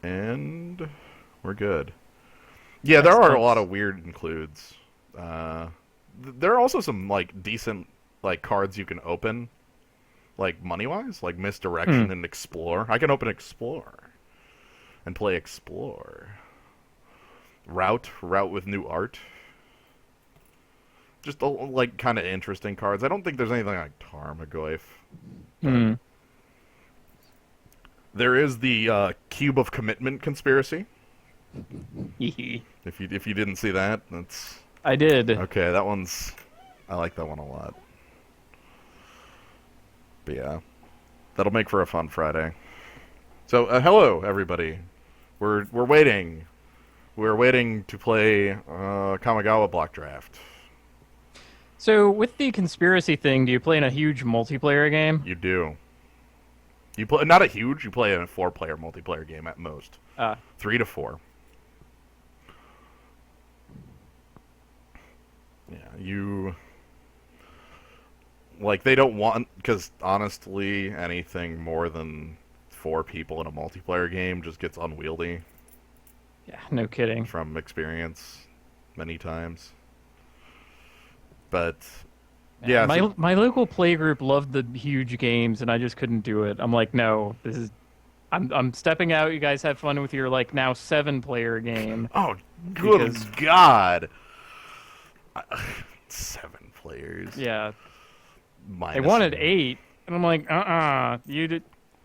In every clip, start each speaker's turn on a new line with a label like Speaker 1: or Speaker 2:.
Speaker 1: And we're good. Yeah, there
Speaker 2: Nice,
Speaker 1: are a lot
Speaker 2: nice.
Speaker 1: of weird includes. Uh, there are also some like decent like cards you can open, like money wise, like
Speaker 2: Hmm.
Speaker 1: misdirection and explore. I can open explore and play explore. Route with new art. Just like kind of interesting cards. I don't think there's anything like Tarmogoyf, but
Speaker 2: Hmm.
Speaker 1: there is the Cube of Commitment conspiracy.
Speaker 2: Hee.
Speaker 1: If you didn't see that, that's
Speaker 2: I did.
Speaker 1: okay. That one's I like that one a lot. But yeah, that'll make for a fun Friday. So hello everybody. We're waiting. We're waiting to play Kamigawa block draft.
Speaker 2: So with the conspiracy thing, do you play in a huge multiplayer game?
Speaker 1: You do. You play not a huge. You play in a four-player multiplayer game at most.
Speaker 2: Uh,
Speaker 1: 3 to 4. Yeah, you like they don't want because honestly, anything more than 4 people in a multiplayer game just gets unwieldy
Speaker 2: yeah, no kidding.
Speaker 1: from experience many times. But
Speaker 2: Man,
Speaker 1: yeah, so
Speaker 2: my local play group loved the huge games, and I just couldn't do it. I'm like, no, this is. I'm stepping out. You guys have fun with your like now 7-player game
Speaker 1: oh, good
Speaker 2: because
Speaker 1: God, 7 players
Speaker 2: yeah, they
Speaker 1: minus.
Speaker 2: wanted 8, and I'm like, you did.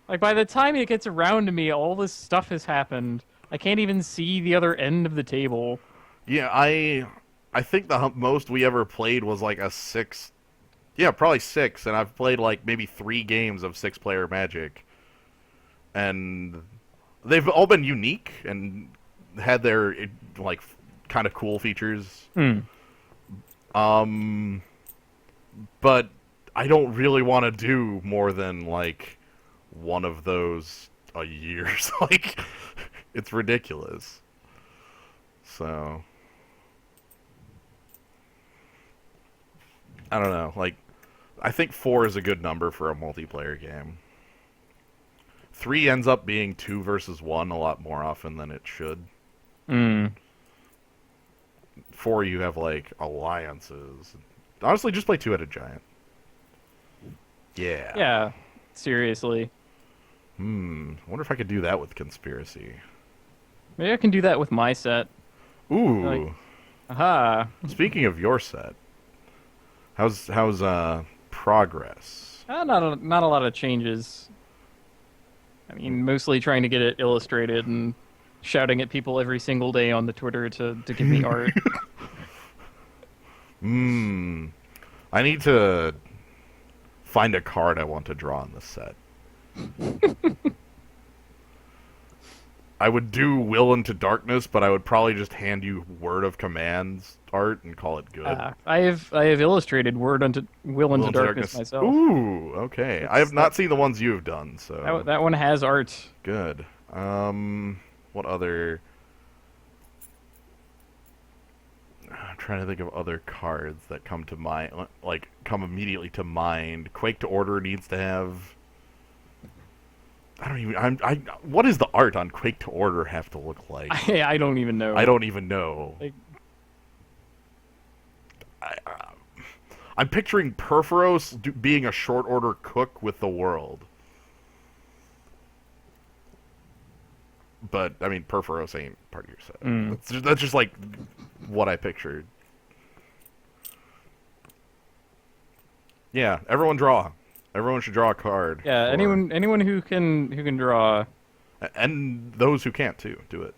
Speaker 2: Like by the time it gets around to me, all this stuff has happened. I can't even see the other end of the table.
Speaker 1: Yeah, I think the most we ever played was like a 6. Yeah, probably 6, and I've played like maybe 3 games of 6-player Magic, and they've all been unique and had their like kind of cool features.
Speaker 2: Hmm.
Speaker 1: Um, but I don't really want to do more than like one of those a year. Like, it's ridiculous. So I don't know. Like, I think 4 is a good number for a multiplayer game. 3 ends up being 2 versus 1 a lot more often than it should.
Speaker 2: Hmm.
Speaker 1: 4, you have like alliances. Honestly, just play Two-Headed Giant. Yeah.
Speaker 2: Yeah. Seriously.
Speaker 1: I wonder if I could do that with Conspiracy.
Speaker 2: Maybe I can do that with my set. Like,
Speaker 1: Ooh.
Speaker 2: aha.
Speaker 1: Speaking of your set, how's progress?
Speaker 2: Not a lot of changes. I mean, mostly trying to get it illustrated and shouting at people every single day on the Twitter to give me art.
Speaker 1: Hmm. I need to find a card I want to draw in this set. I would do Will into Darkness, but I would probably just hand you Word of Commands art and call it good.
Speaker 2: I have illustrated Word unto Will
Speaker 1: Will
Speaker 2: into
Speaker 1: into
Speaker 2: Darkness
Speaker 1: Darkness.
Speaker 2: myself.
Speaker 1: Ooh, okay. I
Speaker 2: It's
Speaker 1: have not seen the ones you've done, so
Speaker 2: that one has art.
Speaker 1: good. What other? I'm trying to think of other cards that come to mind, like come immediately to mind. Quake to Order needs to have. I don't even. What does the art on Quake to Order have to look like?
Speaker 2: I don't even
Speaker 1: I
Speaker 2: know.
Speaker 1: don't even know.
Speaker 2: Like,
Speaker 1: I, I'm picturing Perforos being a short order cook with the world. But I mean, Perforos ain't part of your set.
Speaker 2: mm.
Speaker 1: That's just like what I pictured. Yeah, everyone draw. Everyone should draw a card
Speaker 2: Yeah,
Speaker 1: for,
Speaker 2: anyone who can draw.
Speaker 1: and those who can't too do it.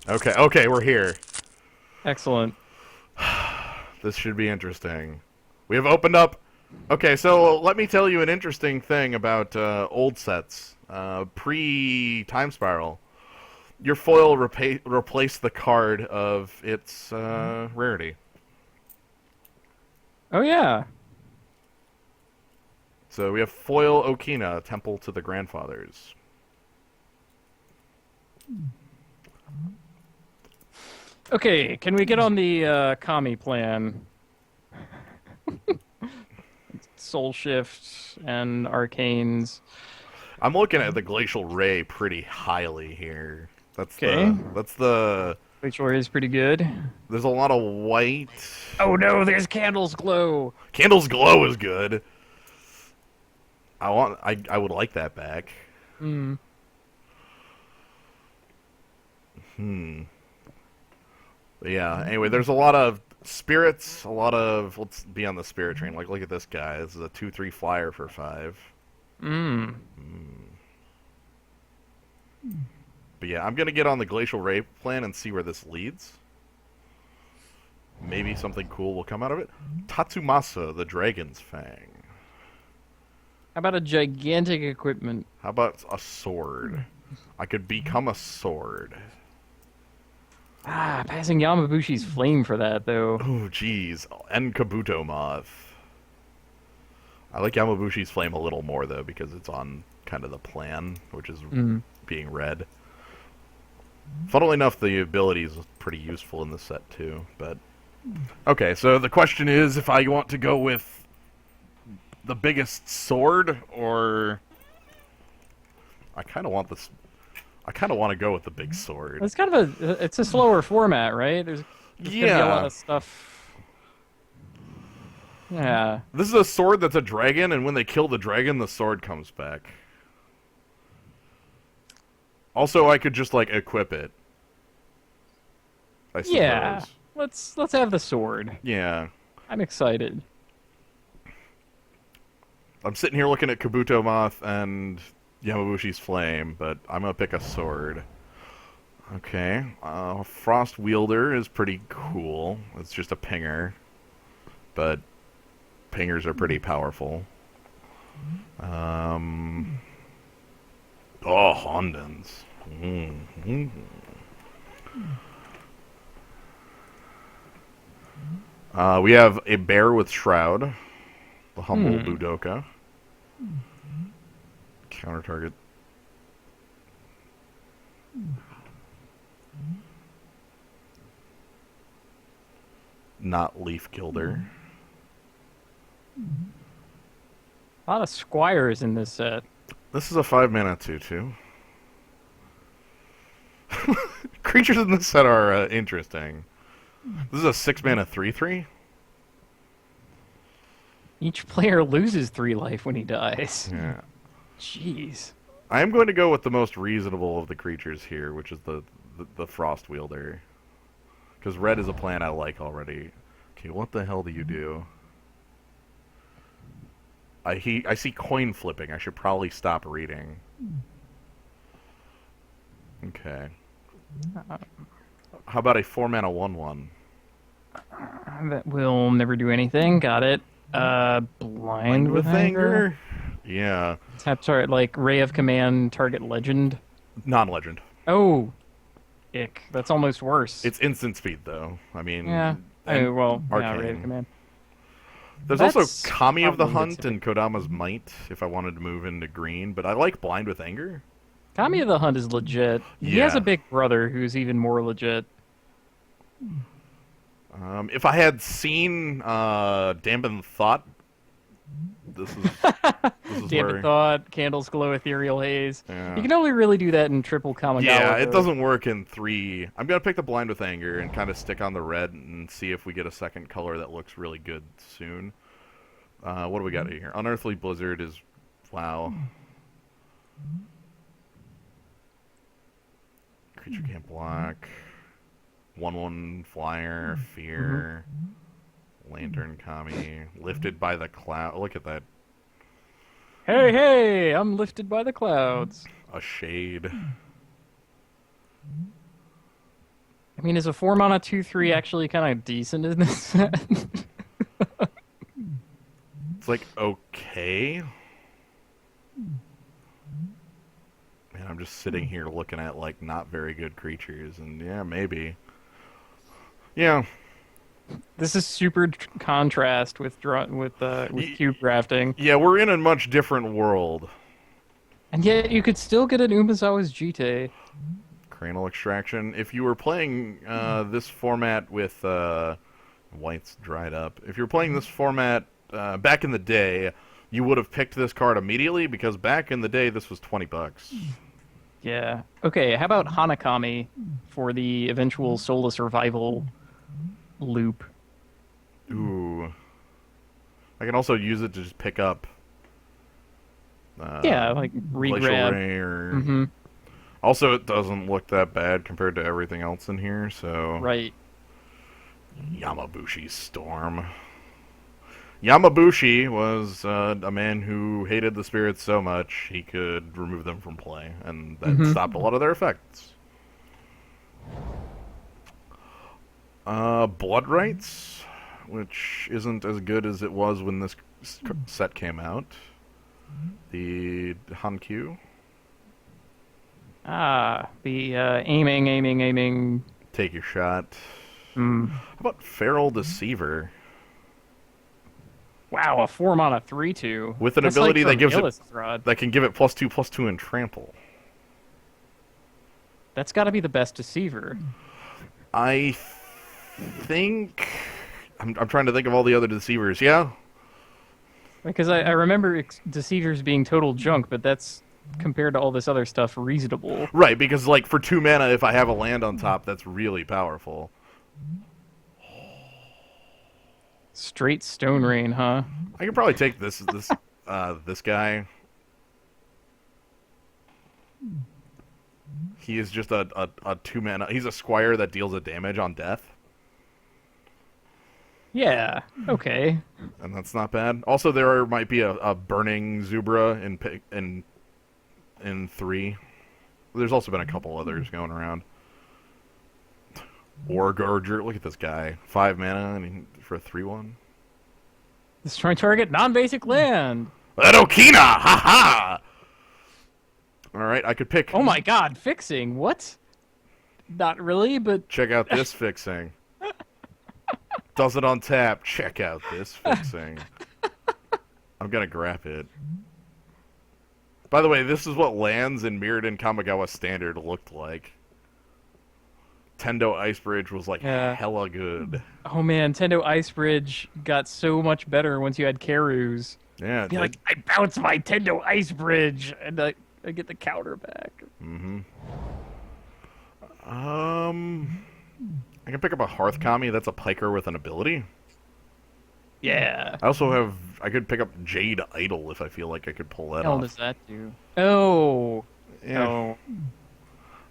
Speaker 1: Okay, okay, we're here.
Speaker 2: Excellent.
Speaker 1: This should be interesting. We have opened up. Okay, so let me tell you an interesting thing about old sets. Pre Time Spiral, your foil replaced the card of its rarity.
Speaker 2: Oh yeah.
Speaker 1: So we have foil Okina, Temple to the Grandfathers.
Speaker 2: Okay, can we get on the Kami plan? Soul Shift and Arcanes.
Speaker 1: I'm looking at the Glacial Ray pretty highly here.
Speaker 2: Okay.
Speaker 1: That's the
Speaker 2: Which Warrior is pretty good.
Speaker 1: there's a lot of white.
Speaker 2: Oh no, there's Candles Glow!
Speaker 1: Candles Glow is good. I would like that back.
Speaker 2: Hmm.
Speaker 1: But yeah, anyway, there's a lot of spirits, a lot of let's be on the spirit train. Like look at this guy. This is a 2/3 flyer for 5.
Speaker 2: Hmm.
Speaker 1: But yeah, I'm gonna get on the Glacial Ray plan and see where this leads. Maybe something cool will come out of it. Tatsumasa, the Dragon's Fang.
Speaker 2: How about a gigantic equipment?
Speaker 1: How about a sword? I could become a sword.
Speaker 2: Ah, passing Yamabushi's flame for that, though.
Speaker 1: Oh, jeez. And Kabuto Moth. I like Yamabushi's flame a little more, though, because it's on kind of the plan, which is being red. Funnily enough, the ability is pretty useful in this set, too. But okay, so the question is if I want to go with the biggest sword, or I kind of want this. I kind of want to go with the big sword.
Speaker 2: It's kind of it's a slower format, right? There's gonna be a lot of stuff. Yeah.
Speaker 1: This is a sword that's a dragon, and when they kill the dragon, the sword comes back. Also, I could just, like, equip it. I suppose.
Speaker 2: Yeah. Let's have the sword.
Speaker 1: Yeah.
Speaker 2: I'm excited.
Speaker 1: I'm sitting here looking at Kabuto Moth and Yamabushi's Flame, but I'm gonna pick a sword. Okay. Frost Wielder is pretty cool. It's just a pinger. But pingers are pretty powerful. Oh, Hondens. We have a bear with Shroud. The humble Budoka. Counter target. Not Leaf Gilder.
Speaker 2: A lot of squires in this set.
Speaker 1: This is a 5-mana 2/2. Creatures in this set are interesting. This is a 6-mana 3/3.
Speaker 2: Each player loses 3 life when he dies.
Speaker 1: Yeah.
Speaker 2: Jeez.
Speaker 1: I am going to go with the most reasonable of the creatures here, which is the Frost Wielder. Because red is a plan I like already. Okay, what the hell do you do? I see coin flipping. I should probably stop reading. Okay. How about a 4-mana 1/1?
Speaker 2: That will never do anything. Got it. Blind with anger?
Speaker 1: Yeah.
Speaker 2: Tap target, like, Ray of Command, target legend.
Speaker 1: Non-legend.
Speaker 2: Oh! Ick. That's almost worse.
Speaker 1: It's instant speed, though. I mean...
Speaker 2: Yeah. Oh, well, yeah,
Speaker 1: Arcane.
Speaker 2: Ray of Command.
Speaker 1: There's
Speaker 2: That's
Speaker 1: also Kami of the
Speaker 2: probably
Speaker 1: Hunt and Kodama's Might, if I wanted to move into green, but I like Blind with Anger.
Speaker 2: Kami of the Hunt is legit. He has
Speaker 1: Yeah.
Speaker 2: a big brother who's even more legit.
Speaker 1: If I had seen Dampened Thought, this is
Speaker 2: Damn
Speaker 1: where...
Speaker 2: it, Thought, Candles Glow, Ethereal Haze.
Speaker 1: Yeah.
Speaker 2: You can only really do that in triple Kamigawa.
Speaker 1: Yeah, it
Speaker 2: though.
Speaker 1: doesn't work in 3. I'm going to pick the Blind with Anger and kind of stick on the red and see if we get a second color that looks really good soon. What do we got here? Unearthly Blizzard is... Wow. Creature can't block. 1/1 flyer, fear. Lantern Kami. Lifted by the cloud. Look at that.
Speaker 2: Hey, hey! I'm lifted by the clouds.
Speaker 1: A shade.
Speaker 2: I mean, is a 4-mana 2/3 actually kind of decent in this set?
Speaker 1: It's like, okay. Man, I'm just sitting here looking at, like, not very good creatures, and yeah, maybe. Yeah.
Speaker 2: This is super contrast with cube drafting.
Speaker 1: Yeah, we're in a much different world.
Speaker 2: And yet you could still get an Umazawa's Jite.
Speaker 1: Cranial Extraction. If you were playing this format with... White's dried up. If you're playing this format back in the day, you would have picked this card immediately because back in the day this was $20.
Speaker 2: Yeah. Okay, how about Hanakami for the eventual Soulless Revival loop?
Speaker 1: Ooh. I can also use it to just pick up
Speaker 2: Yeah, like
Speaker 1: Glacial
Speaker 2: regrab.
Speaker 1: Ray or...
Speaker 2: Mm-hmm.
Speaker 1: Also, it doesn't look that bad compared to everything else in here, so...
Speaker 2: Right.
Speaker 1: Yamabushi Storm. Yamabushi was a man who hated the spirits so much he could remove them from play, and that stopped a lot of their effects. Blood Rites, which isn't as good as it was when this set came out. The Hankyu.
Speaker 2: The aiming.
Speaker 1: Take your shot.
Speaker 2: Mm.
Speaker 1: How about Feral Deceiver?
Speaker 2: Wow, a 4-mana 3/2.
Speaker 1: With an
Speaker 2: That's
Speaker 1: ability
Speaker 2: like
Speaker 1: that gives
Speaker 2: Illustrad.
Speaker 1: that can give it +2/+2 and trample.
Speaker 2: That's got to be the best Deceiver.
Speaker 1: I think I'm trying to think of all the other Deceivers. Yeah,
Speaker 2: Because I remember Deceivers being total junk, but that's compared to all this other stuff reasonable.
Speaker 1: right. Because like for 2 mana, if I have a land on top, that's really powerful.
Speaker 2: Straight Stone Rain, huh?
Speaker 1: I could probably take this guy. He is just a 2 mana. He's a squire that deals a damage on death,
Speaker 2: Yeah, okay.
Speaker 1: and that's not bad. Also, there might be a burning Zubra in 3. There's also been a couple others going around. Or Gorger. Look at this guy. 5 mana and for a 3/1.
Speaker 2: Destroy target non-basic land.
Speaker 1: Adokina! Ha ha! Alright, I could pick.
Speaker 2: Oh my god, fixing. What? Not really, but
Speaker 1: Check out this fixing. Does it on tap. Check out this fixing. I'm gonna grab it. By the way, this is what lands in Mirrodin Kamigawa Standard looked like. Tendo Ice Bridge was like hella good.
Speaker 2: oh man, Tendo Ice Bridge got so much better once you had Karus.
Speaker 1: Yeah,
Speaker 2: Be like, I bounce my Tendo Ice Bridge, and I get the counter back.
Speaker 1: I can pick up a Hearth Kami. That's a piker with an ability.
Speaker 2: Yeah.
Speaker 1: I could pick up Jade Idol if I feel like I could pull that
Speaker 2: What the hell
Speaker 1: off.
Speaker 2: does that do? Oh.
Speaker 1: Yeah.
Speaker 2: No.
Speaker 1: I'm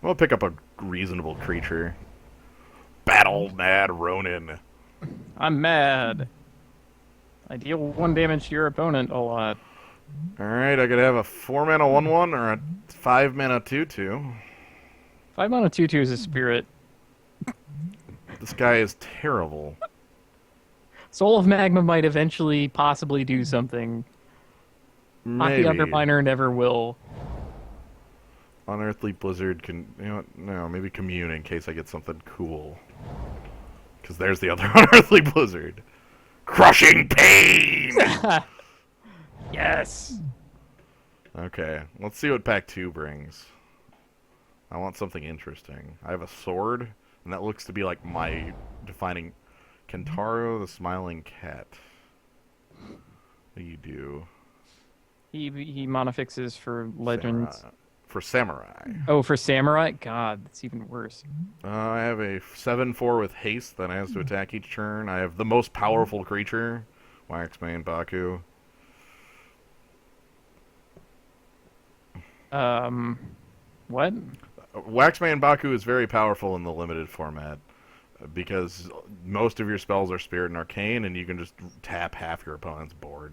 Speaker 1: gonna pick up a reasonable creature. Battle Mad Ronin.
Speaker 2: I'm mad. I deal 1 damage to your opponent a lot.
Speaker 1: Alright, I could have a 4 mana 1/1 or a 5 mana 2/2.
Speaker 2: 5 mana 2/2 is a spirit.
Speaker 1: This guy is terrible.
Speaker 2: Soul of Magma might eventually possibly do something.
Speaker 1: Maybe.
Speaker 2: Hockey Underminer never will.
Speaker 1: Unearthly Blizzard can... You know what? No, maybe Commune in case I get something cool. Because there's the other Unearthly Blizzard. Crushing Pain!
Speaker 2: Yes!
Speaker 1: Okay, let's see what Pack 2 brings. I want something interesting. I have a sword, and that looks to be like my defining... Kentaro the Smiling Cat. What do you do?
Speaker 2: He mana fixes for legends.
Speaker 1: Samurai. For Samurai.
Speaker 2: Oh, for Samurai? God, that's even worse.
Speaker 1: I have a 7/4 with haste that has to attack each turn. I have the most powerful creature, Waxmane Baku.
Speaker 2: What?
Speaker 1: Waxman Baku is very powerful in the limited format because most of your spells are Spirit and Arcane, and you can just tap half your opponent's board.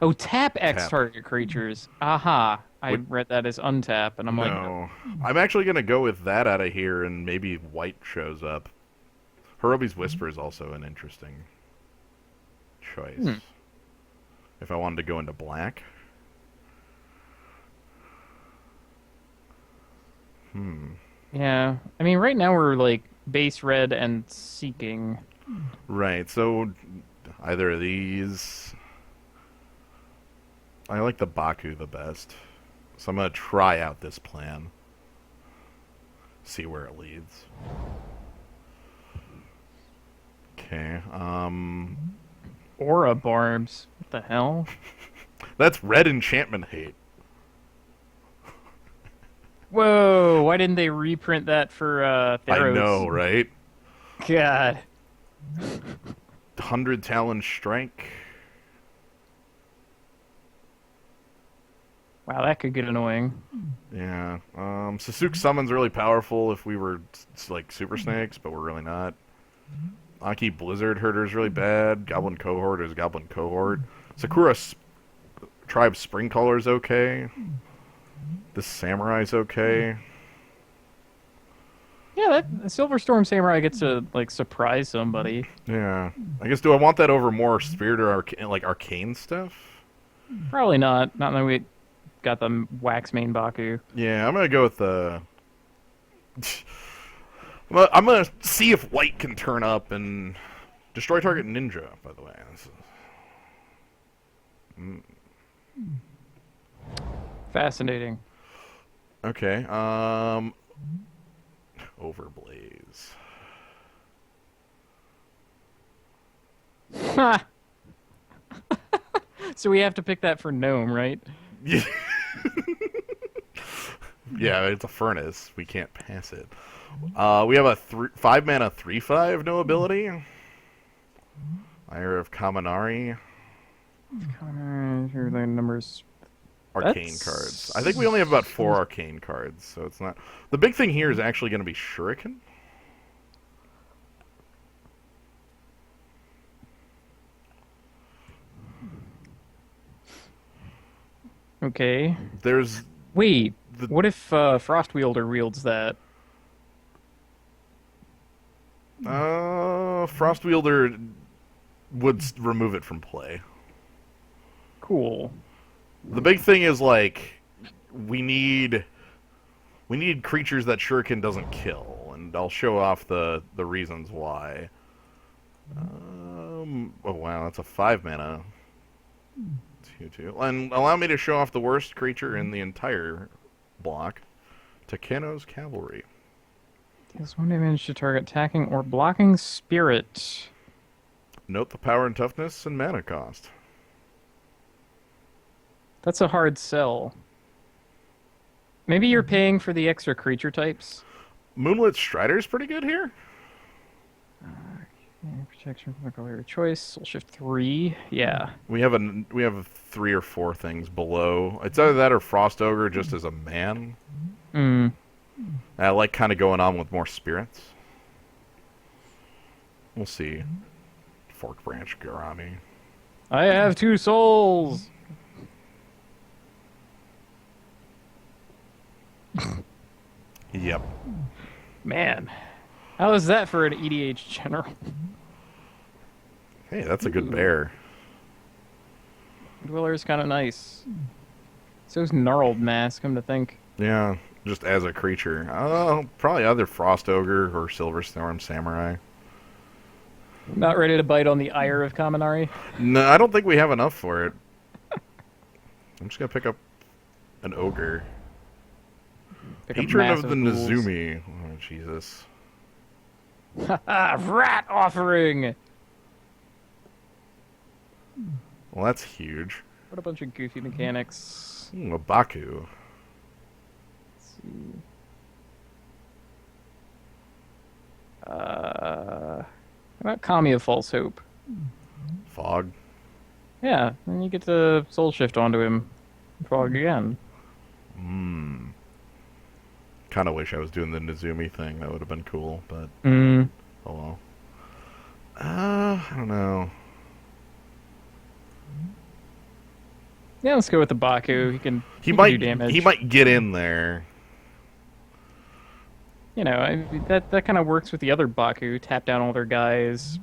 Speaker 2: Oh, tap X
Speaker 1: Tap.
Speaker 2: target creatures. Aha. I read that as untap, and I'm like,
Speaker 1: No. I'm actually going to go with that out of here, and maybe white shows up. Hirobi's Whisper is also an interesting choice. If I wanted to go into black.
Speaker 2: yeah. I mean, right now we're like base red and seeking.
Speaker 1: Right, so either of these... I like the Baku the best. So I'm going to try out this plan. See where it leads.
Speaker 2: Aura barbs. What the hell?
Speaker 1: That's red enchantment hate.
Speaker 2: Whoa! Why didn't they reprint that for
Speaker 1: I know,
Speaker 2: Theros?
Speaker 1: right?
Speaker 2: God.
Speaker 1: 100 Talon Strike.
Speaker 2: Wow, that could get annoying.
Speaker 1: Yeah. Sasuke Summon's really powerful if we were like Super Snakes, but we're really not. Aki Blizzard Herder's really bad. Goblin Cohort is Goblin Cohort. Sakura Tribe Spring Color's okay. This Samurai's okay.
Speaker 2: Yeah, that Silver Storm Samurai gets to like surprise somebody.
Speaker 1: Yeah. I guess, do I want that over more Spirit or like Arcane stuff?
Speaker 2: Probably not. Not that we got the wax main Baku.
Speaker 1: Yeah, I'm gonna go with the. I'm gonna see if white can turn up and destroy target ninja. By the way,
Speaker 2: Fascinating.
Speaker 1: okay. Overblaze.
Speaker 2: So we have to pick that for Gnome, right?
Speaker 1: Yeah, yeah, it's a furnace. We can't pass it. We have a 5 mana 3/5 no ability. Ire of Kaminari.
Speaker 2: Here are the numbers.
Speaker 1: Arcane cards. I think we only have about 4 arcane cards, so it's not. The big thing here is actually going to be Shuriken.
Speaker 2: Okay.
Speaker 1: There's
Speaker 2: Wait,
Speaker 1: the
Speaker 2: what if Frost Wielder wields that?
Speaker 1: Frost Wielder would remove it from play.
Speaker 2: Cool.
Speaker 1: The big thing is like we need creatures that Shuriken doesn't kill, and I'll show off the reasons why. Oh wow, that's a 5 mana 2/2, and allow me to show off the worst creature in the entire block, Takeno's Cavalry.
Speaker 2: Deals 1 damage to target attacking or blocking spirit.
Speaker 1: Note the power and toughness and mana cost.
Speaker 2: That's a hard sell. Maybe you're paying for the extra creature types.
Speaker 1: Moonlit Strider's pretty good here.
Speaker 2: Protection from the color of your choice. Soul Shift 3. Yeah.
Speaker 1: We have 3 or 4 things below. It's either that or Frost Ogre just as a man.
Speaker 2: Hmm.
Speaker 1: I like kind of going on with more spirits. We'll see. Fork Branch Garami.
Speaker 2: I have 2 souls.
Speaker 1: Yep.
Speaker 2: Man. How is that for an EDH general?
Speaker 1: Hey, that's a good bear.
Speaker 2: Dweller's kind of nice. So's Gnarled Mask, come to think.
Speaker 1: Yeah, just as a creature. Probably either Frost Ogre or Silverstorm Samurai.
Speaker 2: Not ready to bite on the ire of Kaminari?
Speaker 1: No, I don't think we have enough for it. I'm just gonna pick up an Ogre.
Speaker 2: Pick up
Speaker 1: Patron of the
Speaker 2: massive ghouls.
Speaker 1: Nezumi. Oh, Jesus.
Speaker 2: Rat offering!
Speaker 1: Well, that's huge.
Speaker 2: What a bunch of goofy mechanics.
Speaker 1: A Baku.
Speaker 2: Let's see. How about Kami of False Hope?
Speaker 1: Fog.
Speaker 2: Yeah, then you get to soul shift onto him. Fog again.
Speaker 1: Kind of wish I was doing the Nezumi thing. That would have been cool, but
Speaker 2: Mm.
Speaker 1: oh well. I don't know.
Speaker 2: Yeah, let's go with the Baku. He can do damage.
Speaker 1: He might get in there.
Speaker 2: You know, that kind of works with the other Baku. Tap down all their guys.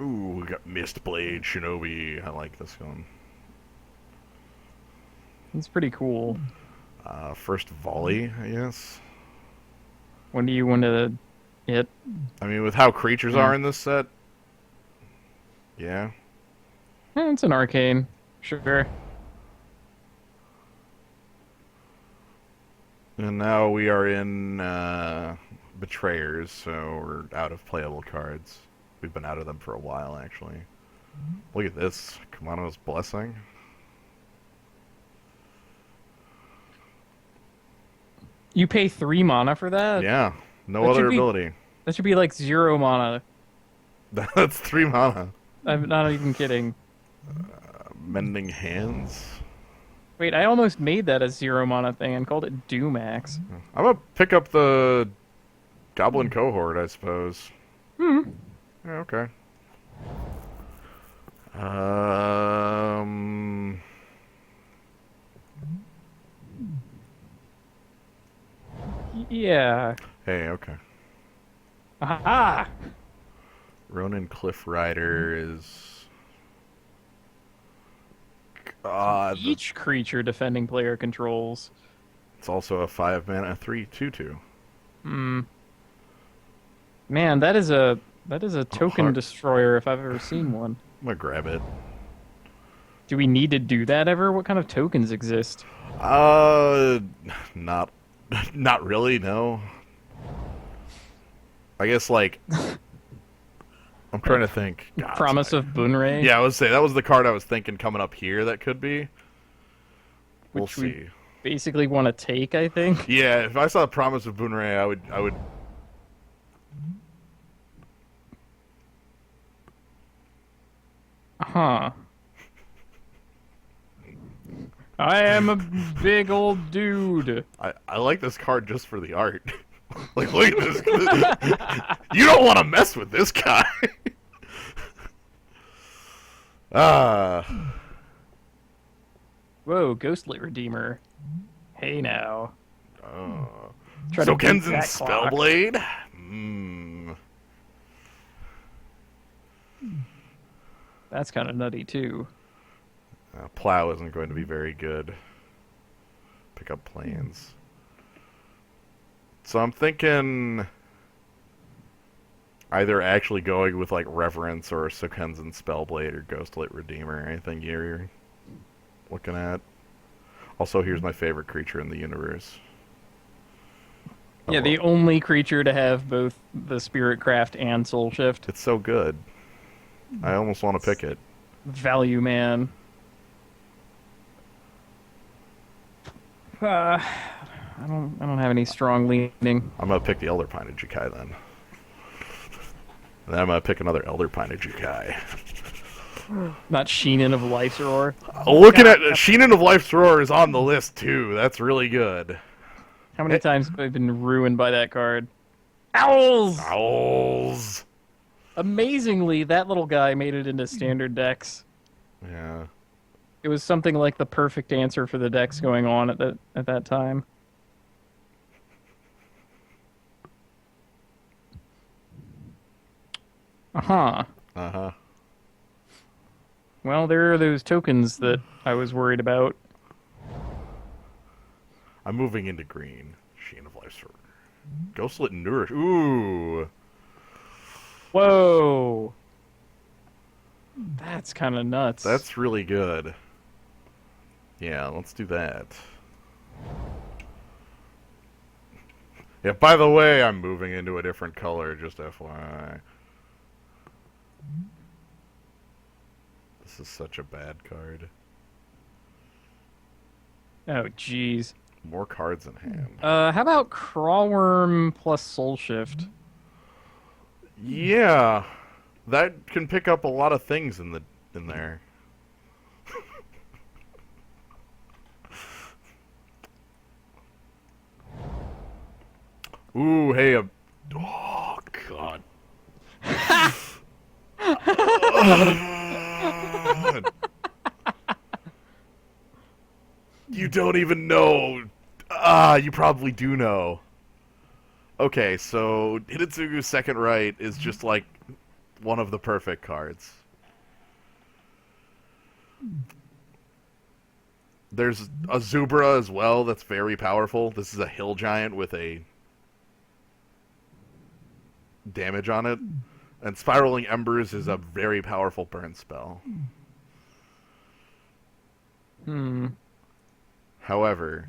Speaker 1: Ooh, we got Mistblade Shinobi. I like this one.
Speaker 2: It's pretty cool.
Speaker 1: First volley, I guess.
Speaker 2: When do you want to hit?
Speaker 1: I mean, with how creatures are in this set. Yeah.
Speaker 2: It's an arcane. Sure.
Speaker 1: And now we are in Betrayers, so we're out of playable cards. We've been out of them for a while, actually. Look at this. Kamano's Blessing.
Speaker 2: You pay 3 mana for that?
Speaker 1: Yeah. No
Speaker 2: That
Speaker 1: other
Speaker 2: should be
Speaker 1: ability.
Speaker 2: that should be like 0 mana.
Speaker 1: That's 3 mana.
Speaker 2: I'm not even kidding.
Speaker 1: Mending Hands.
Speaker 2: Wait, I almost made that a 0 mana thing and called it Doomax.
Speaker 1: I'm gonna pick up the Goblin Cohort, I suppose.
Speaker 2: Hmm.
Speaker 1: Yeah, okay. Um.
Speaker 2: Yeah.
Speaker 1: Hey, okay.
Speaker 2: Aha!
Speaker 1: Ronin Cliff Rider is. God.
Speaker 2: Each creature defending player controls.
Speaker 1: It's also a 5 mana 3/2/2.
Speaker 2: Hmm. Man, that is a token
Speaker 1: heart.
Speaker 2: destroyer if I've ever seen one.
Speaker 1: I'm gonna grab it.
Speaker 2: Do we need to do that ever? What kind of tokens exist?
Speaker 1: Uh, not, not really. No. I guess like I'm trying to think. God,
Speaker 2: Promise of Bunrei?
Speaker 1: Yeah, I would say that was the card I was thinking coming up here. That could be. We'll
Speaker 2: Which we-
Speaker 1: see.
Speaker 2: Basically want to take, I think.
Speaker 1: Yeah, if I saw Promise of Bunrei, I would.
Speaker 2: Huh. I am a big old dude.
Speaker 1: I like this card just for the art. Like, look at this. You don't want to mess with this guy. Ah.
Speaker 2: Whoa, Ghostlit Redeemer. Hey now. Try
Speaker 1: So
Speaker 2: to beat
Speaker 1: Kenzen's
Speaker 2: that clock.
Speaker 1: Spellblade? Hmm.
Speaker 2: That's kind of nutty too.
Speaker 1: Plow isn't going to be very good. Pick up planes. So I'm thinking either actually going with like Reverence or Sokenzen Spellblade or Ghostlit Redeemer. Anything you're looking at? Also, here's my favorite creature in the universe.
Speaker 2: Yeah, the only creature to have both the Spirit Craft and Soul Shift.
Speaker 1: It's so good. I almost want to pick it.
Speaker 2: Value man. I don't have any strong leaning.
Speaker 1: I'm gonna pick the Elder Pine of Jukai then. And then I'm gonna pick another Elder Pine of Jukai.
Speaker 2: Not Sheenan of Life's Roar.
Speaker 1: Looking at Sheenan of Life's Roar is on the list too. That's really good.
Speaker 2: How many times have I been ruined by that card? Owls!
Speaker 1: Owls.
Speaker 2: Amazingly, that little guy made it into standard decks.
Speaker 1: Yeah.
Speaker 2: It was something like the perfect answer for the decks going on at that time. Uh-huh.
Speaker 1: Uh-huh.
Speaker 2: Well, there are those tokens that I was worried about.
Speaker 1: I'm moving into green. Sheen of Life's Roar. Ghostlit Nourish. Ooh.
Speaker 2: Whoa! That's kind of nuts.
Speaker 1: That's really good. Yeah, let's do that. Yeah, by the way, I'm moving into a different color, just FYI. This is such a bad card.
Speaker 2: Oh, jeez.
Speaker 1: More cards in hand.
Speaker 2: How about Crawworm plus Soul Shift?
Speaker 1: Yeah. That can pick up a lot of things in there. Ooh, hey, oh god. You don't even know. You probably do know. Okay, so Hidetsugu's Second Right is just like one of the perfect cards. There's a Zubra as well that's very powerful. This is a hill giant with a damage on it. And Spiraling Embers is a very powerful burn spell. However,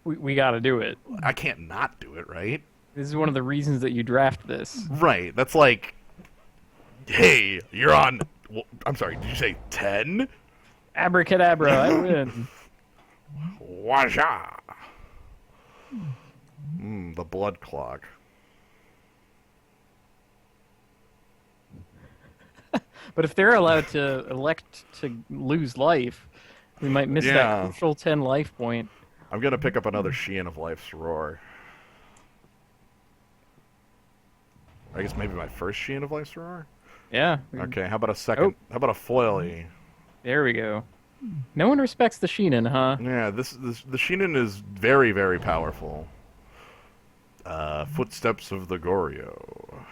Speaker 2: We gotta do it.
Speaker 1: I can't not do it, right?
Speaker 2: This is one of the reasons that you draft this.
Speaker 1: Right. That's like Hey, you're on. I'm sorry. Did you say 10?
Speaker 2: Abracadabra, I win.
Speaker 1: Waja. The blood clock.
Speaker 2: But if they're allowed to elect to lose life, we might miss that
Speaker 1: Yeah.
Speaker 2: crucial 10 life point.
Speaker 1: I'm gonna pick up another Sheehan of Life's Roar. I guess maybe my first Sheehan of Life's Roar?
Speaker 2: Yeah.
Speaker 1: Okay, how about a second?
Speaker 2: Oh,
Speaker 1: How about a foily?
Speaker 2: there we go. No one respects the Sheenan, huh?
Speaker 1: Yeah, the Sheenan is very, very powerful. Footsteps of the Goryo.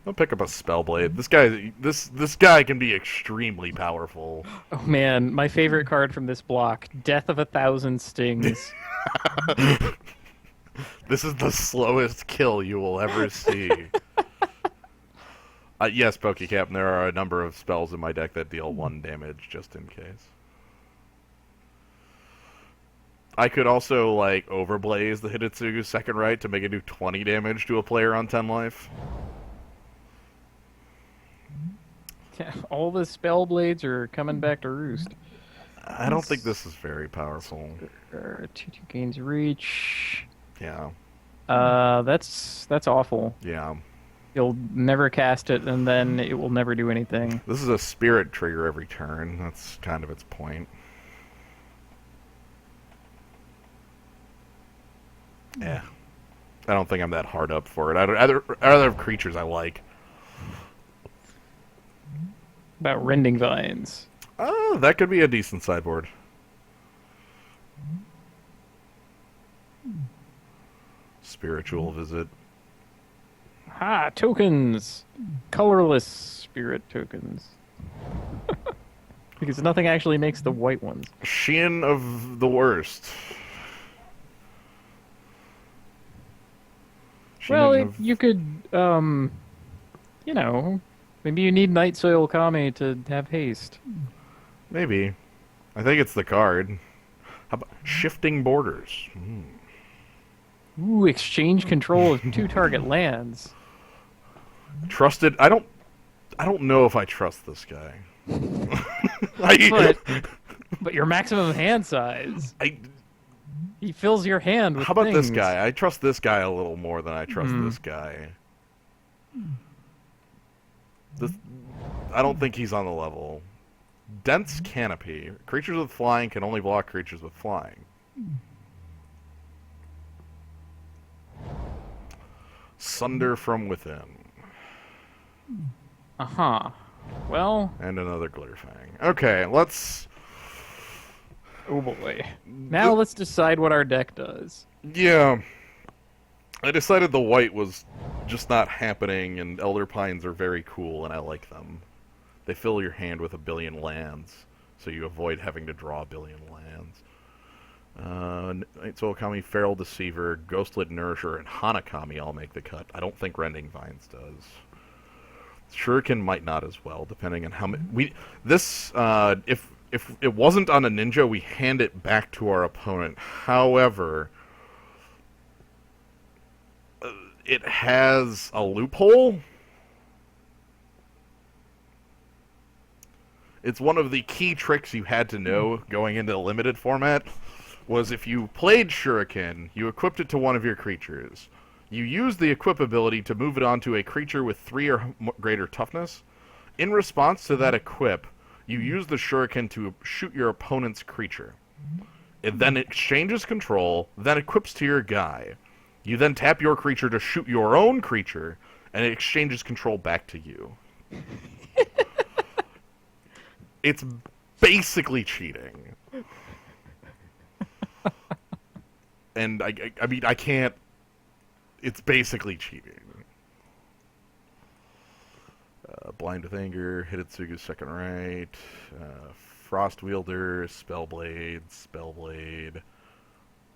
Speaker 1: I'll pick up a Spellblade. This guy can be extremely powerful.
Speaker 2: Oh man, my favorite card from this block, Death of 1,000 Stings.
Speaker 1: This is the slowest kill you will ever see. Yes, PokeCap, there are a number of spells in my deck that deal 1 damage, just in case. I could also, like, Overblaze the Hidetsugu's second right to make it do 20 damage to a player on 10 life.
Speaker 2: All the spell blades are coming back to roost.
Speaker 1: I don't think this is very powerful.
Speaker 2: 2/2 gains reach.
Speaker 1: Yeah.
Speaker 2: That's awful.
Speaker 1: Yeah.
Speaker 2: You'll never cast it, and then it will never do anything.
Speaker 1: This is a spirit trigger every turn. That's kind of its point. Yeah. I don't think I'm that hard up for it. I'd rather have creatures I like.
Speaker 2: About Rending Vines.
Speaker 1: Oh, that could be a decent sideboard. Spiritual Visit.
Speaker 2: Ha! Tokens! Colorless spirit tokens. Because nothing actually makes the white ones.
Speaker 1: Sheehan of the Worst.
Speaker 2: Well,
Speaker 1: Sheehan of...
Speaker 2: you could, you know, maybe you need Night Soil Kame to have haste.
Speaker 1: Maybe. I think it's the card. How about Shifting Borders?
Speaker 2: Ooh, exchange control of 2 target lands.
Speaker 1: Trusted. I don't know if I trust this guy.
Speaker 2: But your maximum hand size. He fills your hand with
Speaker 1: How about this
Speaker 2: things.
Speaker 1: guy? I trust this guy a little more than I trust this guy. I don't think he's on the level. Dense Canopy. Creatures with flying can only block creatures with flying. Sunder from Within.
Speaker 2: Uh-huh. Well...
Speaker 1: And another Glitterfang. Okay, let's...
Speaker 2: Oh boy. Now let's decide what our deck does.
Speaker 1: Yeah. I decided the white was just not happening, and Elder Pines are very cool, and I like them. They fill your hand with 1 billion lands, so you avoid having to draw 1 billion lands. Night Soul Kami, Feral Deceiver, Ghostlit Nourisher, and Hanakami all make the cut. I don't think Rending Vines does. Shuriken might not as well, depending on how many... If it wasn't on a ninja, we hand it back to our opponent. However, it has a loophole. It's one of the key tricks you had to know going into the limited format, was if you played Shuriken, you equipped it to one of your creatures. You used the equip ability to move it onto a creature with 3 or greater toughness. In response to that equip, you use the Shuriken to shoot your opponent's creature. It then exchanges control, then equips to your guy. You then tap your creature to shoot your own creature, and it exchanges control back to you. It's basically cheating. And I mean, I can't... It's basically cheating. Blind with Anger, Hidetsugu's second right, Frost Wielder, Spellblade,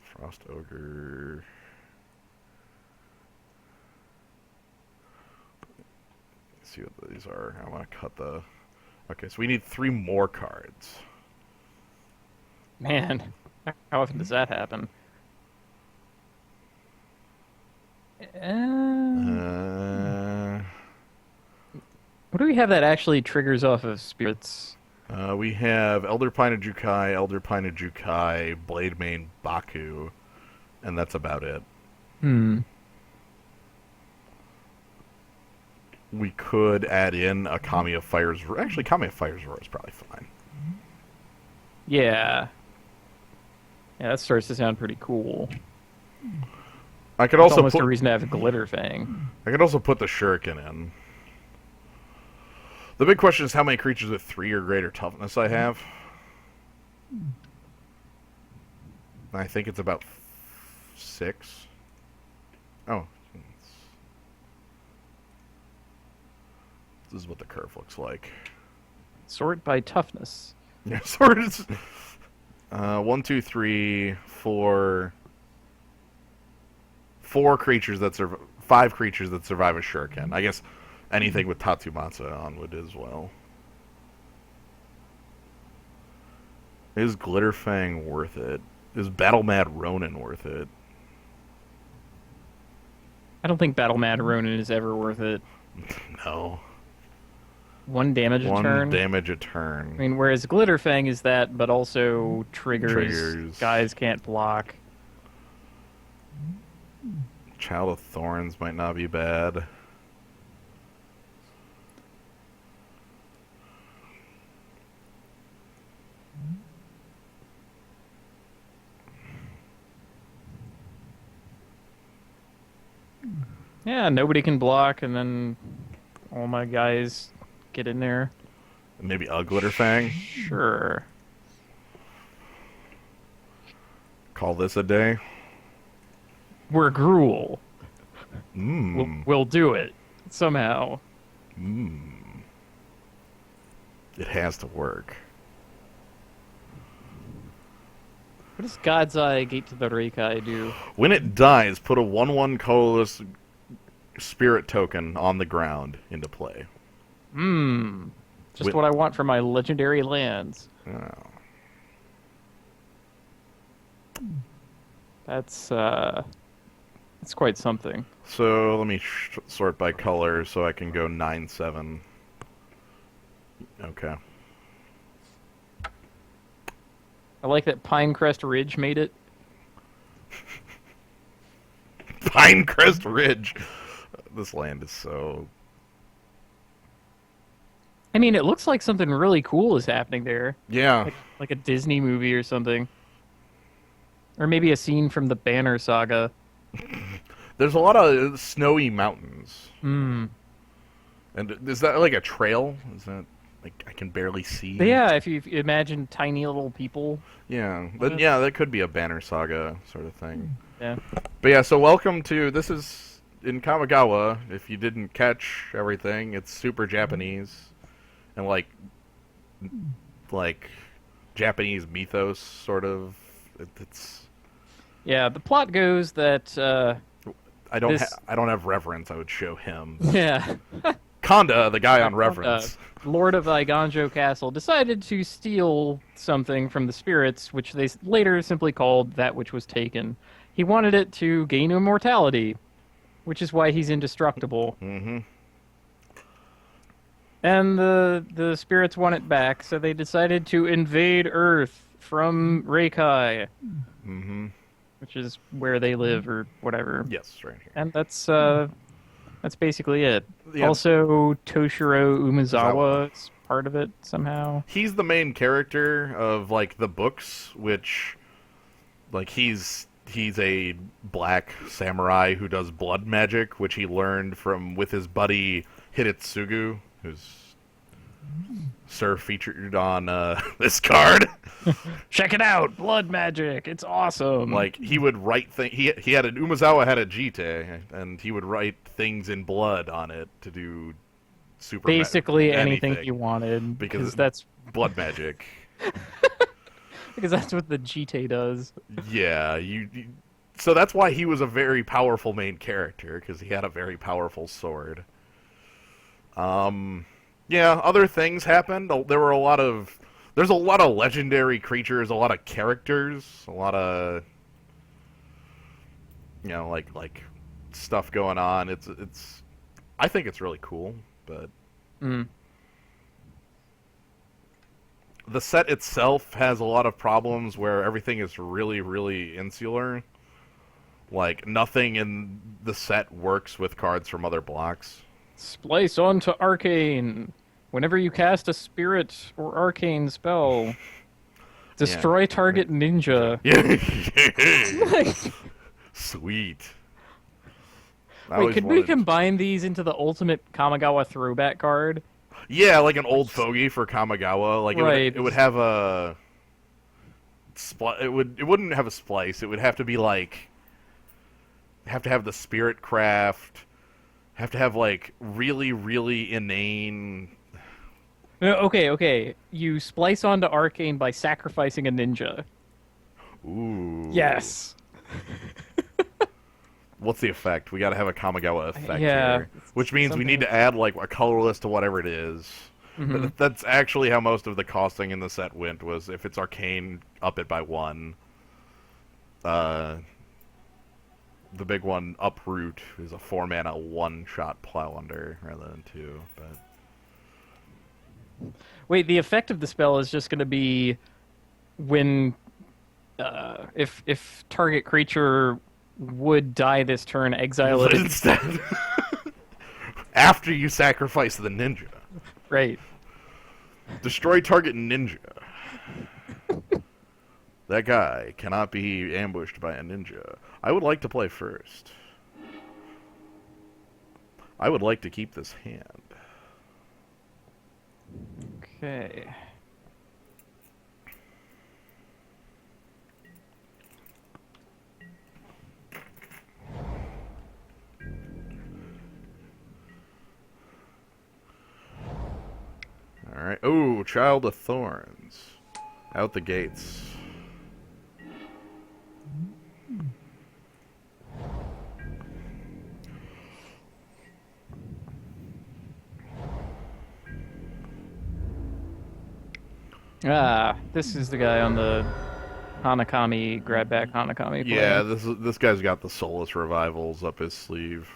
Speaker 1: Frost Ogre. Let's see what these are. I want to cut the... Okay, so we need 3 more cards.
Speaker 2: Man, how often does that happen? do we have that actually triggers off of spirits?
Speaker 1: We have Elder Pine Jukai, Elder Pine Jukai, Blade Main Baku, and that's about it.
Speaker 2: Hmm.
Speaker 1: We could add in a Kami of Fire's... Actually, Kami of Fire's Roar is probably fine.
Speaker 2: Yeah. Yeah, that starts to sound pretty cool.
Speaker 1: I could
Speaker 2: It's
Speaker 1: also
Speaker 2: almost
Speaker 1: put...
Speaker 2: a reason to have a glitter fang.
Speaker 1: I could also put the Shuriken in. The big question is how many creatures with 3 or greater toughness I have. I think it's about 6. Oh. This is what the curve looks like.
Speaker 2: Sort by toughness.
Speaker 1: Yeah, sort of. 1, 2, 3, 4. 4 creatures that survive. 5 creatures that survive a Shuriken. I guess anything with Tatsumatsu on would as well. Is Glitterfang worth it? Is Battle Mad Ronin worth it?
Speaker 2: I don't think Battle Mad Ronin is ever worth it.
Speaker 1: No.
Speaker 2: 1 damage a
Speaker 1: 1
Speaker 2: turn.
Speaker 1: damage a
Speaker 2: I
Speaker 1: turn.
Speaker 2: mean, whereas Glitterfang is that, but also triggers. Guys can't block.
Speaker 1: Child of Thorns might not be bad.
Speaker 2: Yeah, nobody can block, and then all my guys get in there.
Speaker 1: Maybe a Glitterfang.
Speaker 2: Sure.
Speaker 1: Call this a day.
Speaker 2: We're Gruul.
Speaker 1: Mmm.
Speaker 2: We'll do it. Somehow.
Speaker 1: Mmm. It has to work.
Speaker 2: What does God's Eye Gate to the Reikai do?
Speaker 1: When it dies, put a 1/1 colorless spirit token on the ground into play.
Speaker 2: Just what I want for my legendary lands.
Speaker 1: Oh.
Speaker 2: That's quite something.
Speaker 1: So let me sort by color so I can go 9/7. Okay.
Speaker 2: I like that Pinecrest Ridge made it.
Speaker 1: Pinecrest Ridge. This land is so...
Speaker 2: I mean, it looks like something really cool is happening there.
Speaker 1: Yeah.
Speaker 2: Like a Disney movie or something. Or maybe a scene from the Banner Saga.
Speaker 1: There's a lot of snowy mountains.
Speaker 2: Hmm.
Speaker 1: And is that like a trail? Is that like I can barely see?
Speaker 2: But yeah, if you imagine tiny little people.
Speaker 1: Yeah. Then yeah, that could be a Banner Saga sort of thing.
Speaker 2: Yeah.
Speaker 1: But yeah, so welcome to this is in Kamigawa. If you didn't catch everything, it's super Japanese and like Japanese mythos sort of. It's
Speaker 2: Yeah, the plot goes that
Speaker 1: I don't have reverence. I would show him.
Speaker 2: yeah.
Speaker 1: Kanda, the guy on reverence.
Speaker 2: Lord of Iganjo Castle decided to steal something from the spirits, which they later simply called that which was taken. He wanted it to gain immortality, which is why he's indestructible.
Speaker 1: Mm-hmm.
Speaker 2: And the spirits want it back, so they decided to invade Earth from Reikai,
Speaker 1: Mm-hmm.
Speaker 2: which is where they live or whatever.
Speaker 1: Yes, right here.
Speaker 2: And that's basically it.
Speaker 1: Yeah.
Speaker 2: Also, Toshiro Umezawa is part of it somehow.
Speaker 1: He's the main character of like the books, which like he's a black samurai who does blood magic, which he learned from with his buddy Hidetsugu, who's Sir featured on this card.
Speaker 2: Check it out, blood magic. It's awesome.
Speaker 1: Like he would write things. He had an Umezawa had a jite, and he would write things in blood on it to do super
Speaker 2: basically anything he wanted
Speaker 1: because
Speaker 2: that's
Speaker 1: blood magic.
Speaker 2: because that's what the Jite does.
Speaker 1: Yeah, so that's why he was a very powerful main character because he had a very powerful sword. Yeah, other things happened. There's a lot of legendary creatures, a lot of characters, a lot of like stuff going on. I think it's really cool, but the set itself has a lot of problems where everything is really, really insular. Like, nothing in the set works with cards from other blocks.
Speaker 2: Splice onto arcane. Whenever you cast a spirit or arcane spell,
Speaker 1: Yeah.
Speaker 2: destroy target ninja.
Speaker 1: Yeah. Sweet. I
Speaker 2: Wait,
Speaker 1: always
Speaker 2: could we
Speaker 1: wanted.
Speaker 2: combine these into the ultimate Kamigawa throwback card?
Speaker 1: Yeah, like an old fogey for Kamigawa. Like
Speaker 2: Right.
Speaker 1: it would have a it wouldn't have a splice. It would have to be like have to have the spirit craft. Have to have like really, really inane.
Speaker 2: No, okay, okay. You splice onto arcane by sacrificing a ninja.
Speaker 1: Ooh.
Speaker 2: Yes.
Speaker 1: What's the effect? We got to have a Kamigawa effect
Speaker 2: Yeah.
Speaker 1: here, which means we need
Speaker 2: Something.
Speaker 1: to add like a colorless to whatever it is.
Speaker 2: Hmm.
Speaker 1: That's actually how most of the costing in the set went. Was if it's arcane, up it by one. Uh, the big one, Uproot, is a 4 mana one-shot plow under rather than two. But
Speaker 2: Wait, the effect of the spell is just going to be when if target creature would die this turn, exile it.
Speaker 1: instead, after you sacrifice the ninja,
Speaker 2: Right.
Speaker 1: destroy target ninja. That guy cannot be ambushed by a ninja. I would like to play first. I would like to keep this hand.
Speaker 2: Okay.
Speaker 1: Alright. Oh, Child of Thorns. Out the gates.
Speaker 2: Ah, this is the guy on the Hanakami grab back Hanakami play.
Speaker 1: Yeah, this guy's got the Soulless Revivals up his sleeve.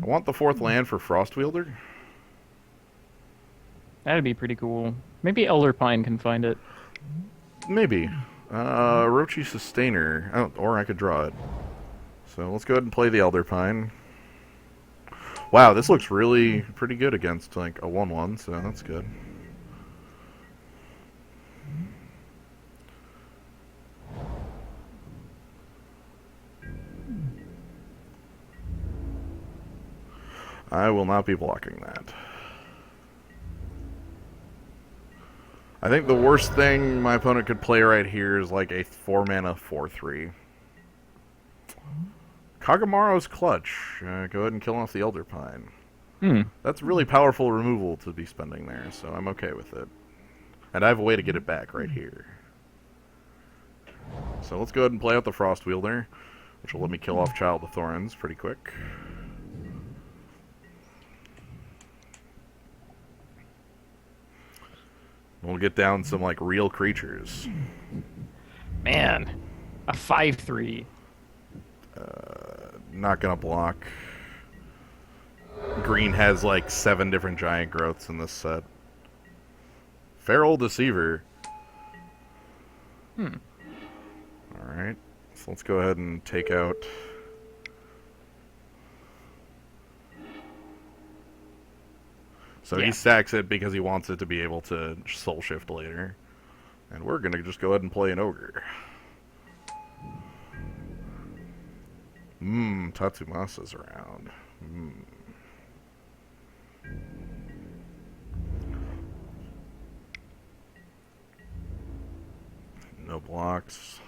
Speaker 1: I want the fourth land for Frostwielder.
Speaker 2: That'd be pretty cool. Maybe Elder Pine can find it.
Speaker 1: Maybe. Rochi Sustainer. Oh, or I could draw it. So let's go ahead and play the Elder Pine. Wow, this looks really pretty good against like a 1/1, so that's good. I will not be blocking that. I think the worst thing my opponent could play right here is like a 4-mana 4/3. Kagamaro's Clutch. Go ahead and kill off the Elder Pine.
Speaker 2: Hmm.
Speaker 1: That's really powerful removal to be spending there, so I'm okay with it. And I have a way to get it back right here. So let's go ahead and play out the Frostwielder, which will let me kill off Child of Thorns pretty quick. We'll get down some like real creatures.
Speaker 2: Man, a 5/3.
Speaker 1: Not gonna block. Green has like 7 different giant growths in this set. Feral Deceiver. Alright. So let's go ahead and take out. So
Speaker 2: Yeah.
Speaker 1: he stacks it because he wants it to be able to soul shift later. And we're gonna just go ahead and play an ogre. Tatsumasa's around. No blocks.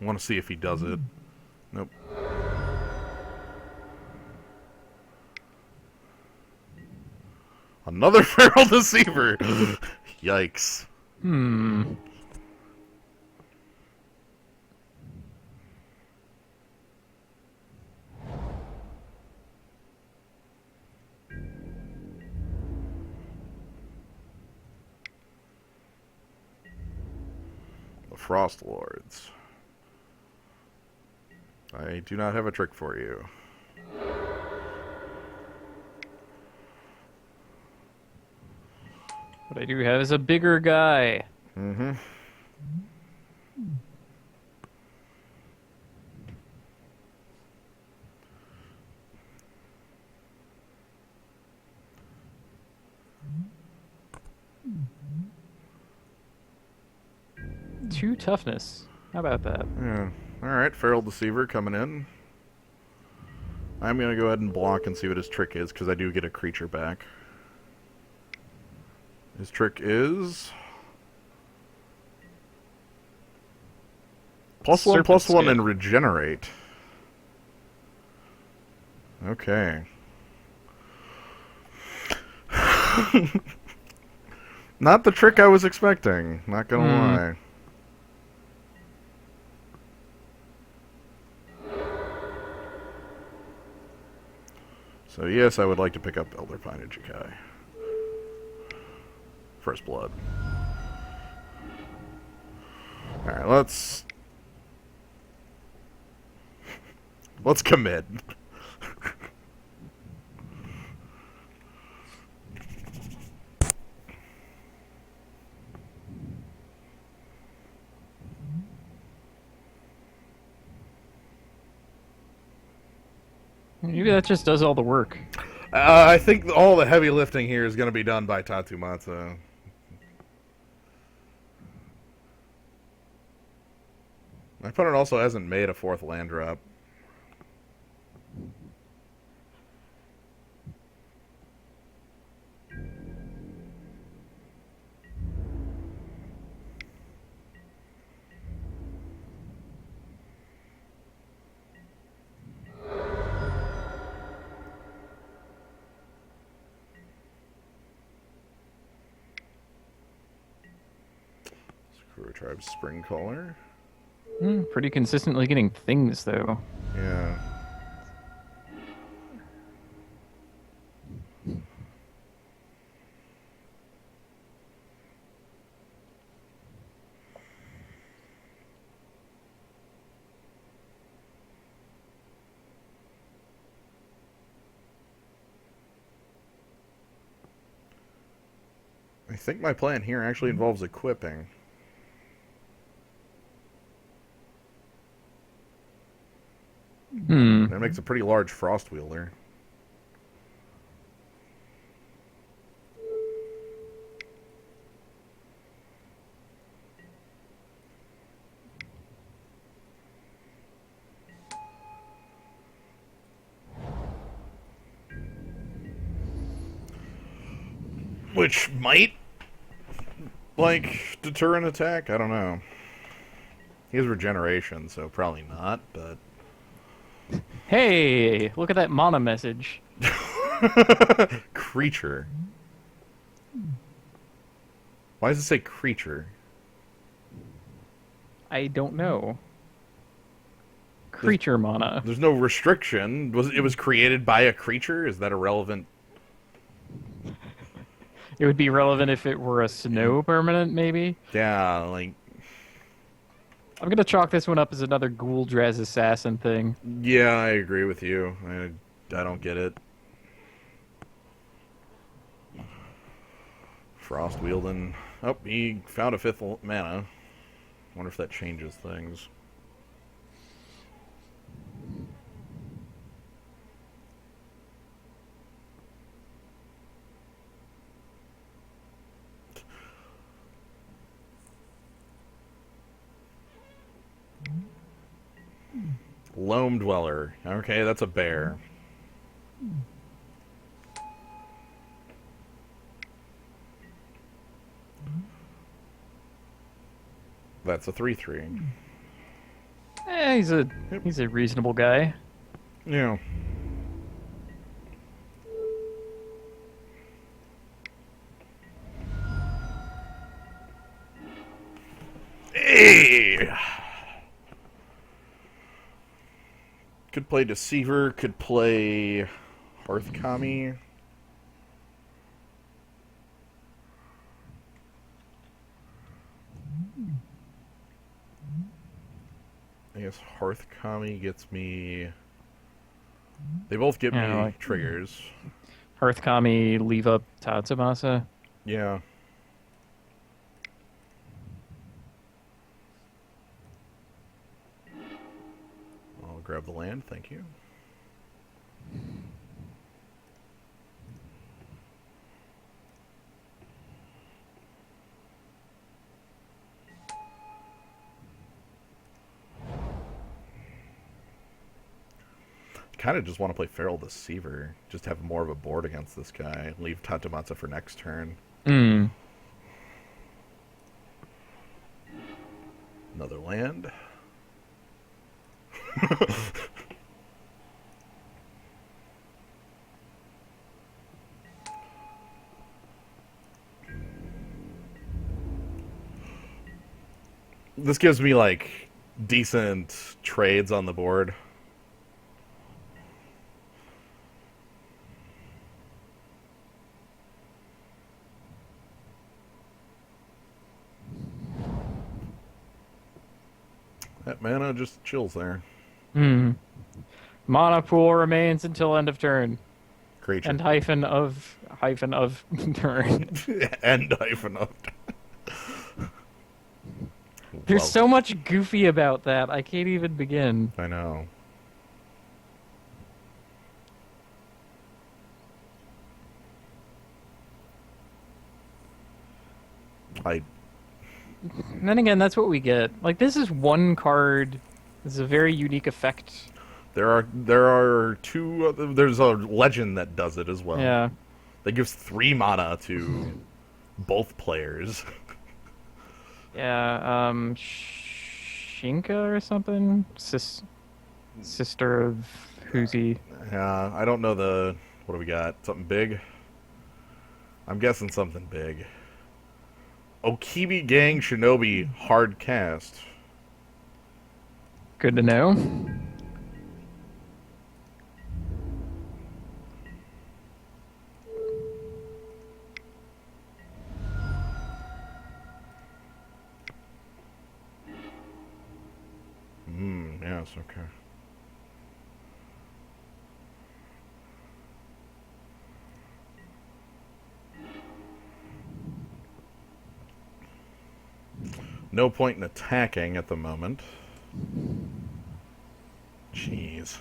Speaker 1: Want to see if he does it. Nope. Another Feral Deceiver! Yikes.
Speaker 2: Hmm.
Speaker 1: The Frost Lords. I do not have a trick for you.
Speaker 2: What I do have is a bigger guy.
Speaker 1: Mm-hmm.
Speaker 2: Two toughness. How about that?
Speaker 1: Yeah. Alright, Feral Deceiver coming in. I'm going to go ahead and block and see what his trick is, because I do get a creature back. His trick is... +1/+1 and regenerate. Okay. Not the trick I was expecting, not gonna lie. So yes, I would like to pick up Elder Pine Ichikai. First Blood. Alright, let's commit.
Speaker 2: Maybe that just does all the work.
Speaker 1: I think all the heavy lifting here is going to be done by Tatsumasa. My opponent also hasn't made a 4th land drop. Sakura Tribe's Spring Caller.
Speaker 2: Pretty consistently getting things, though.
Speaker 1: Yeah. I think my plan here actually involves equipping. That makes a pretty large Frost Wielder. Which might, like, deter an attack? I don't know. He has regeneration, so probably not, but...
Speaker 2: Hey, look at that mana message.
Speaker 1: Creature. Why does it say creature?
Speaker 2: I don't know. Creature mana.
Speaker 1: There's no restriction. It was created by a creature? Is that irrelevant?
Speaker 2: It would be relevant if it were a snow permanent, maybe?
Speaker 1: Yeah, like...
Speaker 2: I'm gonna chalk this one up as another Ghoul-Draz Assassin thing.
Speaker 1: Yeah, I agree with you. I don't get it. Frost wielding. Oh, he found a 5th mana. Wonder if that changes things. Loam Dweller. Okay, that's a bear. That's a 3/3.
Speaker 2: He's a reasonable guy.
Speaker 1: Yeah. Hey! Could play Deceiver, could play Hearth Kami. I guess Hearth Kami gets me... They both get me triggers.
Speaker 2: Hearth Kami, leave up Tatsumasa.
Speaker 1: Yeah. I'll grab the land, thank you. Kind of just want to play Feral Deceiver. Just have more of a board against this guy. Leave Tatamatsu for next turn.
Speaker 2: Hmm.
Speaker 1: Another land. This gives me, like, decent trades on the board. That mana just chills there.
Speaker 2: Hmm. Mana pool remains until end of turn.
Speaker 1: Creature.
Speaker 2: And hyphen of turn.
Speaker 1: End hyphen up.
Speaker 2: There's
Speaker 1: Love
Speaker 2: so
Speaker 1: it.
Speaker 2: much goofy about that. I can't even begin.
Speaker 1: I know. I
Speaker 2: And then again, that's what we get. Like, this is one card. This is a very unique effect.
Speaker 1: there are two. There's a legend that does it as well.
Speaker 2: Yeah.
Speaker 1: That gives 3 mana to both players.
Speaker 2: Yeah, Shinka or something? Sister of Whoosy.
Speaker 1: Yeah, I don't know the. What do we got? Something big? I'm guessing something big. Okibi Gang Shinobi hard cast.
Speaker 2: Good to know.
Speaker 1: Yes, okay. No point in attacking at the moment. Jeez.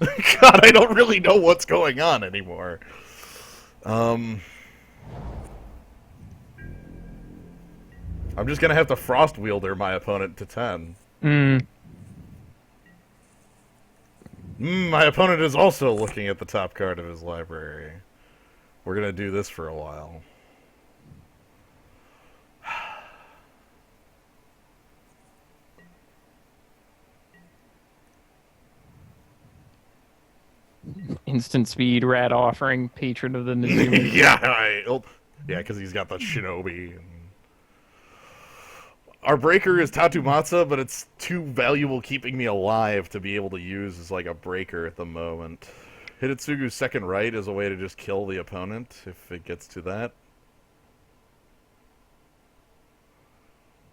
Speaker 1: God, I don't really know what's going on anymore. I'm just gonna have to Frost Wielder my opponent to 10. My opponent is also looking at the top card of his library. We're gonna do this for a while.
Speaker 2: Instant speed, rat offering, patron of the Nezumi.
Speaker 1: Yeah, because he's got the Shinobi. Our breaker is Tatumatsu, but it's too valuable keeping me alive to be able to use as like a breaker at the moment. Hidetsugu's second right is a way to just kill the opponent if it gets to that.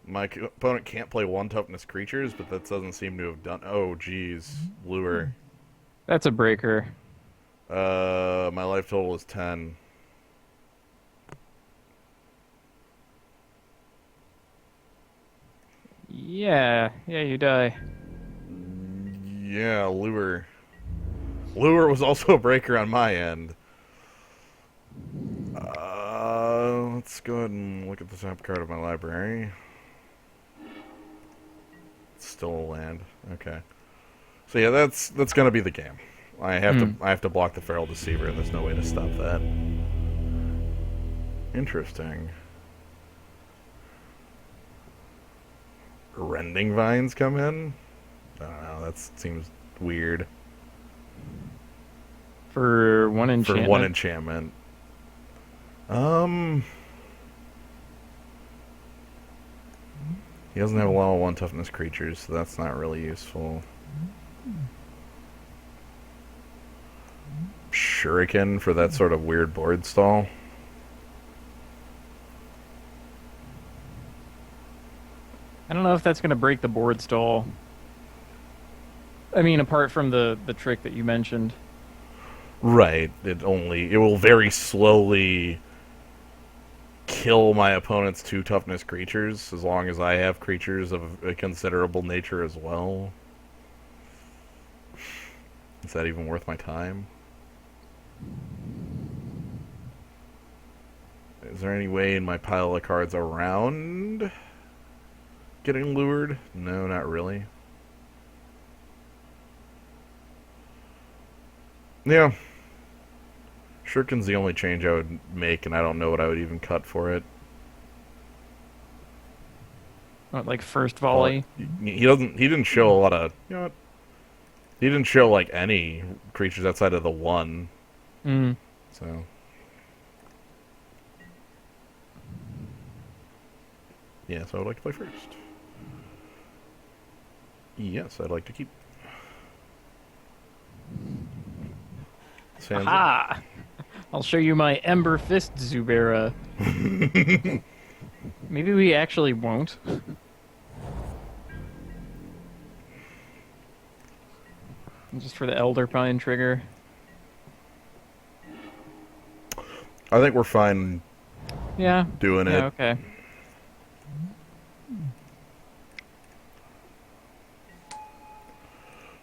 Speaker 1: My opponent can't play 1 toughness creatures, but that doesn't seem to have done. Oh, geez, lure.
Speaker 2: That's a breaker.
Speaker 1: My life total is 10.
Speaker 2: Yeah, you die.
Speaker 1: Yeah, lure. Lure was also a breaker on my end. Let's go ahead and look at the top card of my library. It's still a land. Okay. So yeah, that's gonna be the game. I have to block the Feral Deceiver, and there's no way to stop that. Interesting. Rending Vines come in? I don't know, that seems weird.
Speaker 2: For one enchantment.
Speaker 1: For 1 enchantment. He doesn't have a lot of 1 toughness creatures, so that's not really useful. Shuriken for that sort of weird board stall.
Speaker 2: I don't know if that's going to break the board stall. I mean, apart from the trick that you mentioned.
Speaker 1: Right. It will very slowly kill my opponent's 2 toughness creatures, as long as I have creatures of a considerable nature as well. Is that even worth my time? Is there any way in my pile of cards around getting lured? No, not really. Yeah. Shuriken's the only change I would make, and I don't know what I would even cut for it.
Speaker 2: What, like first
Speaker 1: Well,
Speaker 2: volley?
Speaker 1: he doesn't. He didn't show a lot of. You know what? He didn't show like any creatures outside of the one.
Speaker 2: Mm.
Speaker 1: So. Yeah, so I would like to play first. Yes, I'd like to keep. Sansa.
Speaker 2: Aha! I'll show you my Ember Fist Zubera. Maybe we actually won't. Just for the Elder Pine trigger.
Speaker 1: I think we're fine
Speaker 2: Yeah.
Speaker 1: doing
Speaker 2: Yeah,
Speaker 1: it.
Speaker 2: okay.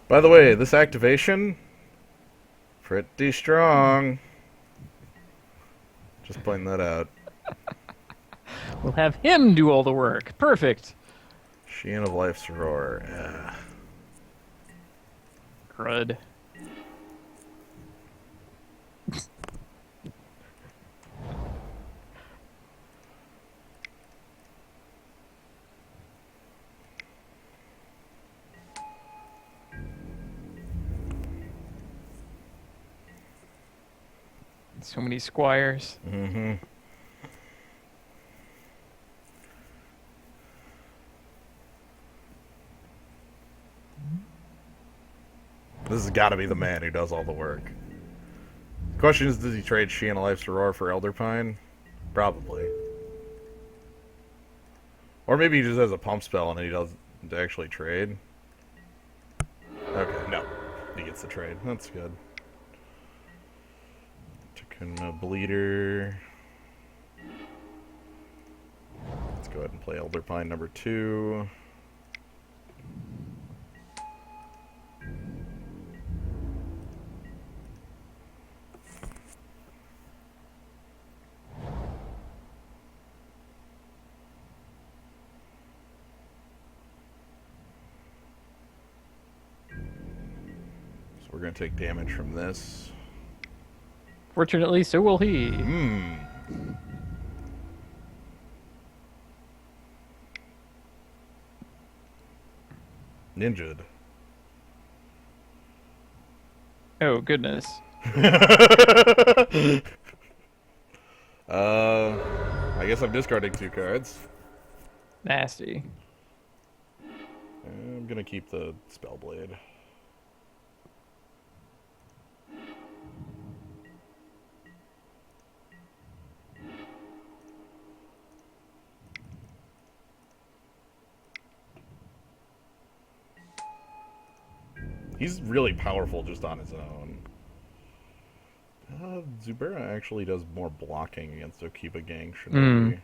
Speaker 1: By the way, this activation, pretty strong. Just pointing that out.
Speaker 2: We'll have him do all the work. Perfect.
Speaker 1: Sheehan of Life's Roar. Yeah.
Speaker 2: Crud. So many squires.
Speaker 1: Mm-hmm. This has got to be the man who does all the work. The question is, does he trade Sheehan of Life's Roar for Elder Pine? Probably. Or maybe he just has a pump spell and he doesn't actually trade. Okay, no. He gets the trade. That's good. Takuna Bleeder. Let's go ahead and play Elder Pine number 2. So we're going to take damage from this.
Speaker 2: Fortunately, so will he.
Speaker 1: Ninja'd.
Speaker 2: Oh, goodness.
Speaker 1: I guess I'm discarding 2 cards.
Speaker 2: Nasty.
Speaker 1: I'm gonna keep the Spellblade. He's really powerful just on his own. Zubera actually does more blocking against Okiba Gang Shinobi.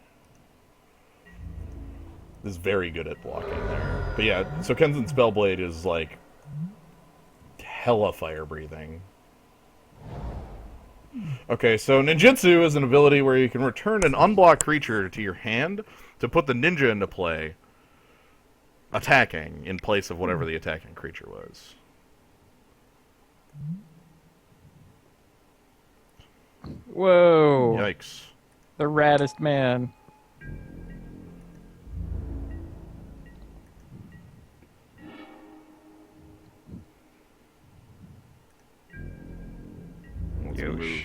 Speaker 1: Is very good at blocking there. But yeah, so Kenzen Spellblade is like hella fire breathing. Okay, so Ninjutsu is an ability where you can return an unblocked creature to your hand to put the ninja into play, attacking in place of whatever the attacking creature was.
Speaker 2: Whoa.
Speaker 1: Yikes.
Speaker 2: The raddest man.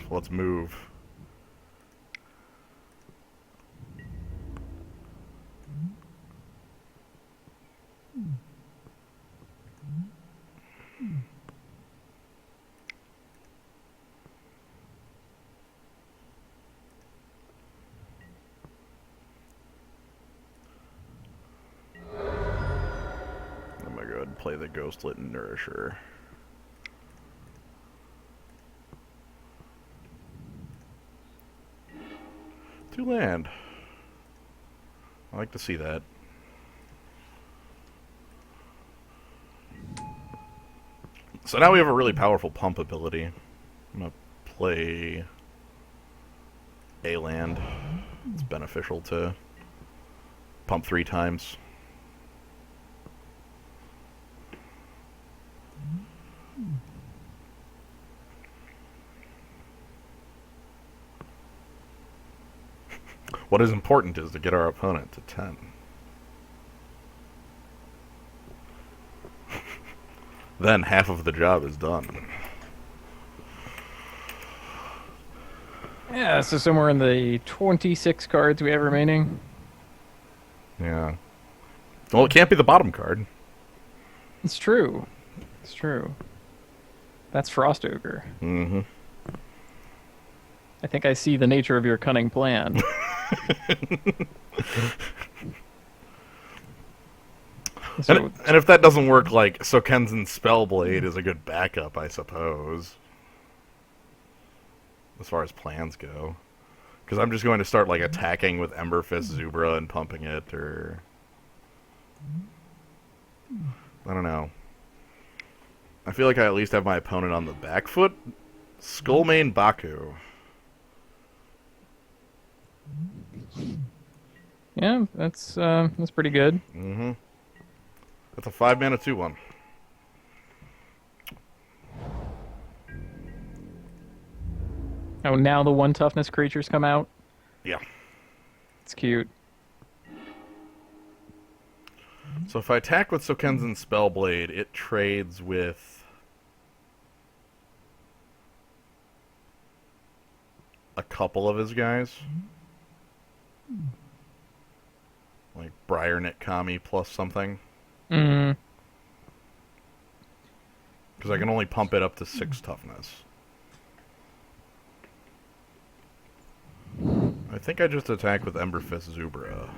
Speaker 1: Let's move. I'm gonna go ahead and play the Ghostlit Nourisher. 2 land. I like to see that. So now we have a really powerful pump ability. I'm gonna play a land. It's beneficial to pump 3 times. What is important is to get our opponent to 10. Then half of the job is done.
Speaker 2: Yeah, so somewhere in the 26 cards we have remaining.
Speaker 1: Yeah. Well, it can't be the bottom card.
Speaker 2: It's true. It's true. That's Frost Ogre.
Speaker 1: Mm-hmm.
Speaker 2: I think I see the nature of your cunning plan. So,
Speaker 1: And if that doesn't work, like, Sokenzen's Spellblade is a good backup, I suppose. As far as plans go. Because I'm just going to start, like, attacking with Emberfist Zubra and pumping it, or... I don't know. I feel like I at least have my opponent on the back foot. Skullmane Baku.
Speaker 2: yeah, that's pretty good.
Speaker 1: Mm-hmm. That's a 5-mana 2/1.
Speaker 2: Oh, now the 1 toughness creatures come out.
Speaker 1: Yeah.
Speaker 2: It's cute.
Speaker 1: So if I attack with Sokenzen's Spellblade, it trades with a couple of his guys. Like Briarnet Kami plus something.
Speaker 2: Mm.
Speaker 1: Because I can only pump it up to 6 toughness. I think I just attack with Emberfist Zubra.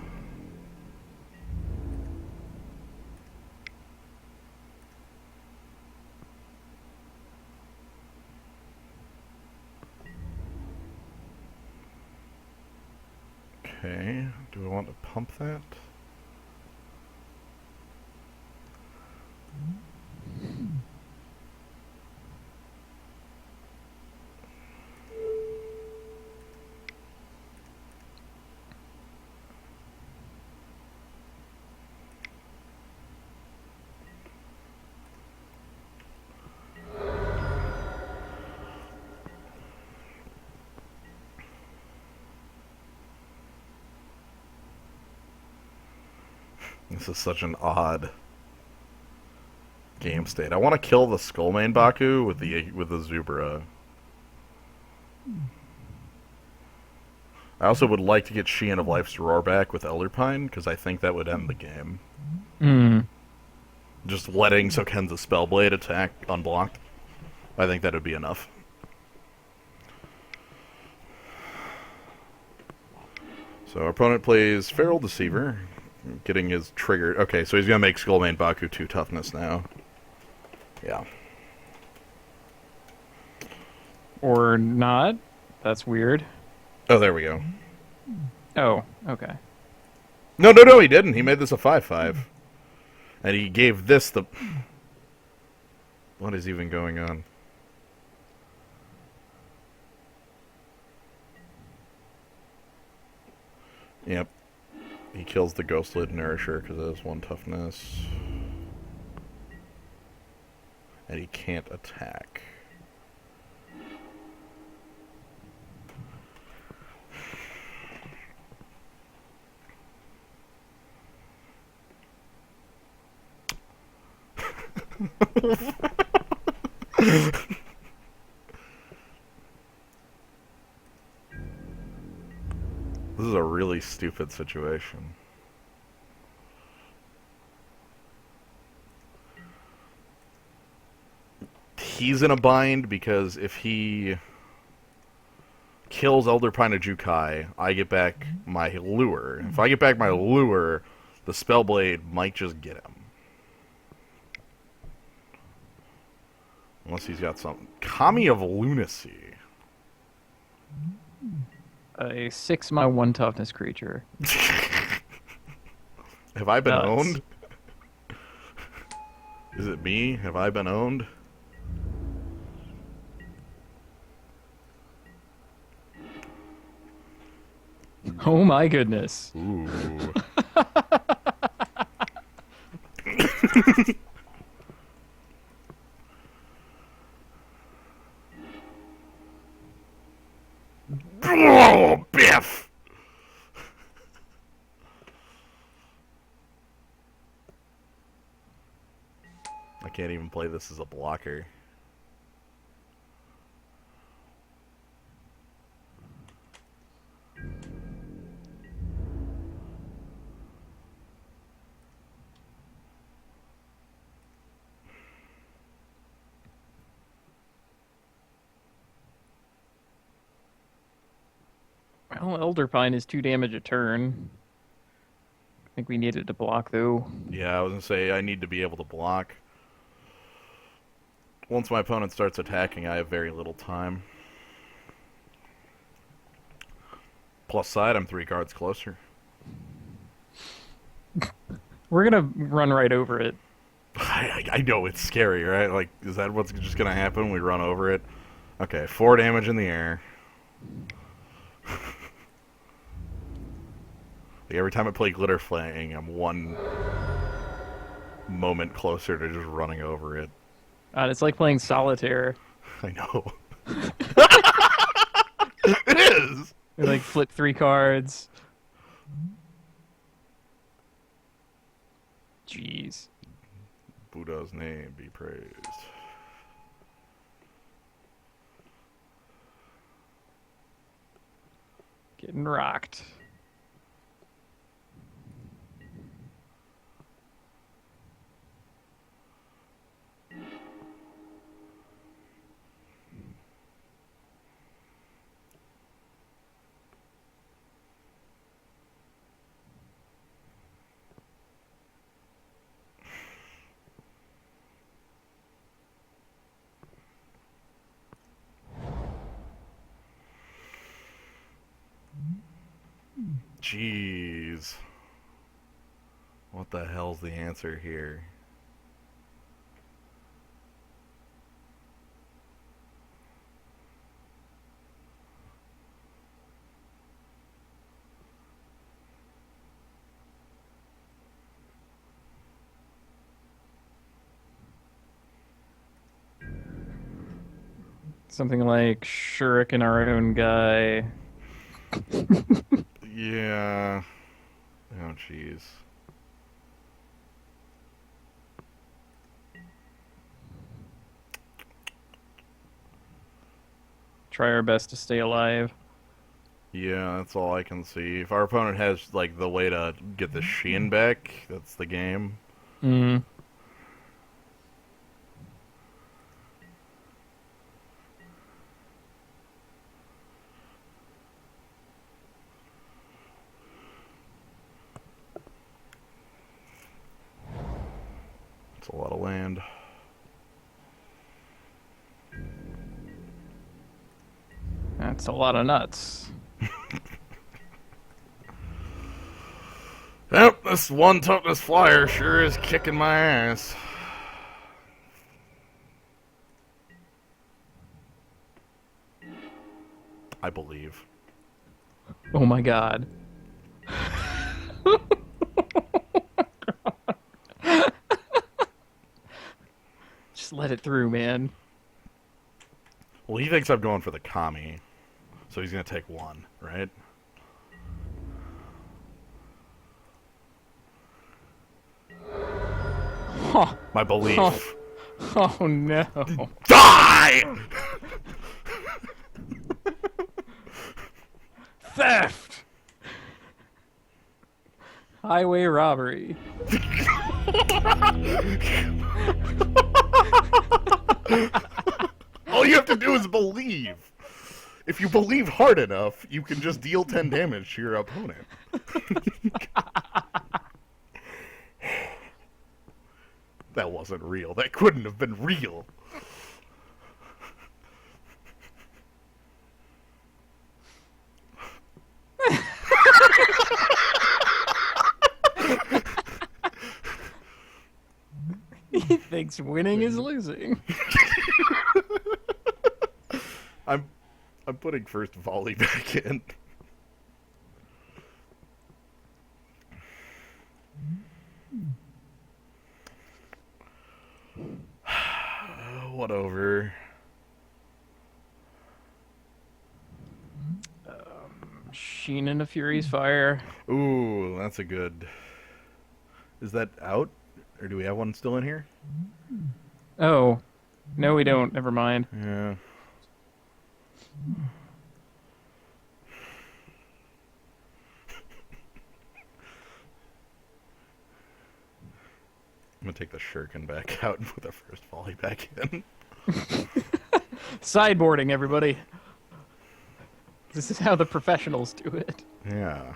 Speaker 1: Okay, do I want to pump that? This is such an odd game state. I want to kill the Skullmane Baku with the Zubra. I also would like to get Sheehan of Life's Roar back with Elderpine, because I think that would end the game.
Speaker 2: Mm.
Speaker 1: Just letting Sokenza Spellblade attack unblocked. I think that would be enough. So our opponent plays Feral Deceiver, getting his trigger. Okay, so he's going to make Skullmane Baku 2 toughness now. Yeah.
Speaker 2: Or not. That's weird.
Speaker 1: Oh, there we go.
Speaker 2: Oh, okay.
Speaker 1: No, he didn't. He made this a 5/5. And he gave this the... What is even going on? Yep. He kills the Ghostlit Nourisher because it has 1 toughness. And he can't attack. This is a really stupid situation. He's in a bind because if he kills Elderpine of Jukai, I get back my lure. If I get back my lure, the Spellblade might just get him. Unless he's got something. Kami of Lunacy.
Speaker 2: A 6-my 1 toughness creature.
Speaker 1: Have I been
Speaker 2: Nuts.
Speaker 1: owned? Is it me? Have I been owned?
Speaker 2: Oh my goodness.
Speaker 1: Ooh. Oh, Biff! I can't even play this as a blocker.
Speaker 2: Well, Elder Pine is 2 damage a turn. I think we needed to block, though.
Speaker 1: Yeah, I was gonna say I need to be able to block. Once my opponent starts attacking, I have very little time. Plus side, I'm 3 cards closer.
Speaker 2: We're gonna run right over it.
Speaker 1: I know it's scary, right? Like, is that what's just gonna happen? We run over it? Okay, 4 damage in the air. Like, every time I play Glitter Flaying, I'm 1 moment closer to just running over it.
Speaker 2: God, it's like playing solitaire.
Speaker 1: I know. It is!
Speaker 2: We like flip 3 cards. Jeez.
Speaker 1: Buddha's name be praised.
Speaker 2: Getting rocked.
Speaker 1: Jeez. What the hell's the answer here?
Speaker 2: Something like Shuriken, our own guy.
Speaker 1: Yeah. Oh, jeez.
Speaker 2: Try our best to stay alive.
Speaker 1: Yeah, that's all I can see. If our opponent has, like, the way to get the Sheen back, that's the game.
Speaker 2: Mm.
Speaker 1: It's a lot of land.
Speaker 2: That's a lot of nuts.
Speaker 1: Yep, this 1 toughness flyer sure is kicking my ass. I believe.
Speaker 2: Oh my god. Just let it through, man.
Speaker 1: Well, he thinks I'm going for the Kami, so he's gonna take 1, right?
Speaker 2: Huh.
Speaker 1: My belief.
Speaker 2: Oh no.
Speaker 1: Die!
Speaker 2: Theft! Highway robbery.
Speaker 1: All you have to do is believe. If you believe hard enough, you can just deal 10 damage to your opponent. That wasn't real. That couldn't have been real.
Speaker 2: He thinks winning is losing.
Speaker 1: I'm putting first volley back in. What over?
Speaker 2: Sheen and the Fury's Fire.
Speaker 1: Ooh, that's a good. Is that out? Or do we have one still in here?
Speaker 2: Oh, no, we don't. Never mind.
Speaker 1: Yeah. I'm gonna take the shuriken back out and put the first volley back in.
Speaker 2: Sideboarding, everybody. This is how the professionals do it.
Speaker 1: Yeah.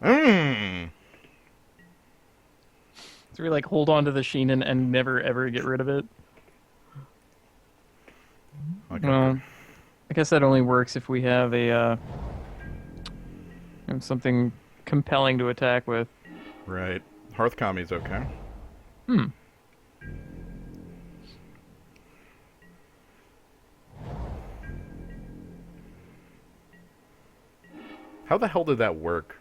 Speaker 1: Mmm.
Speaker 2: So we like hold on to the Sheen and never ever get rid of it.
Speaker 1: Okay.
Speaker 2: Well, I guess that only works if we have a something compelling to attack with.
Speaker 1: Right. Hearth Kami's okay.
Speaker 2: Hmm.
Speaker 1: How the hell did that work?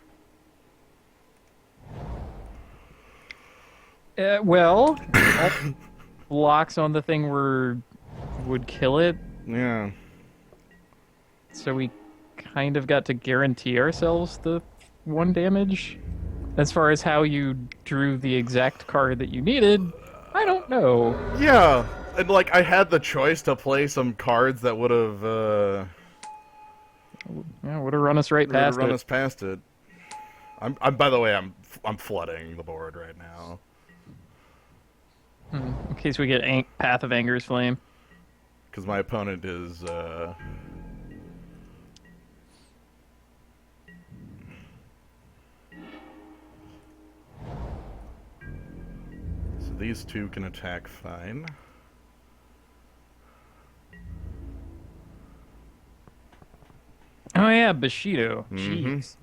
Speaker 2: Well, all blocks on the thing would kill it,
Speaker 1: Yeah.
Speaker 2: so we kind of got to guarantee ourselves the 1 damage. As far as how you drew the exact card that you needed, I don't know.
Speaker 1: Yeah. And like I had the choice to play some cards that would have
Speaker 2: Yeah, would have run us right past
Speaker 1: run
Speaker 2: it.
Speaker 1: us past it. I'm by the way, I'm flooding the board right now.
Speaker 2: In case we get Path of Anger's Flame.
Speaker 1: Because my opponent is, So these two can attack fine.
Speaker 2: Oh yeah, Bushido.
Speaker 1: Mhm.
Speaker 2: Jeez.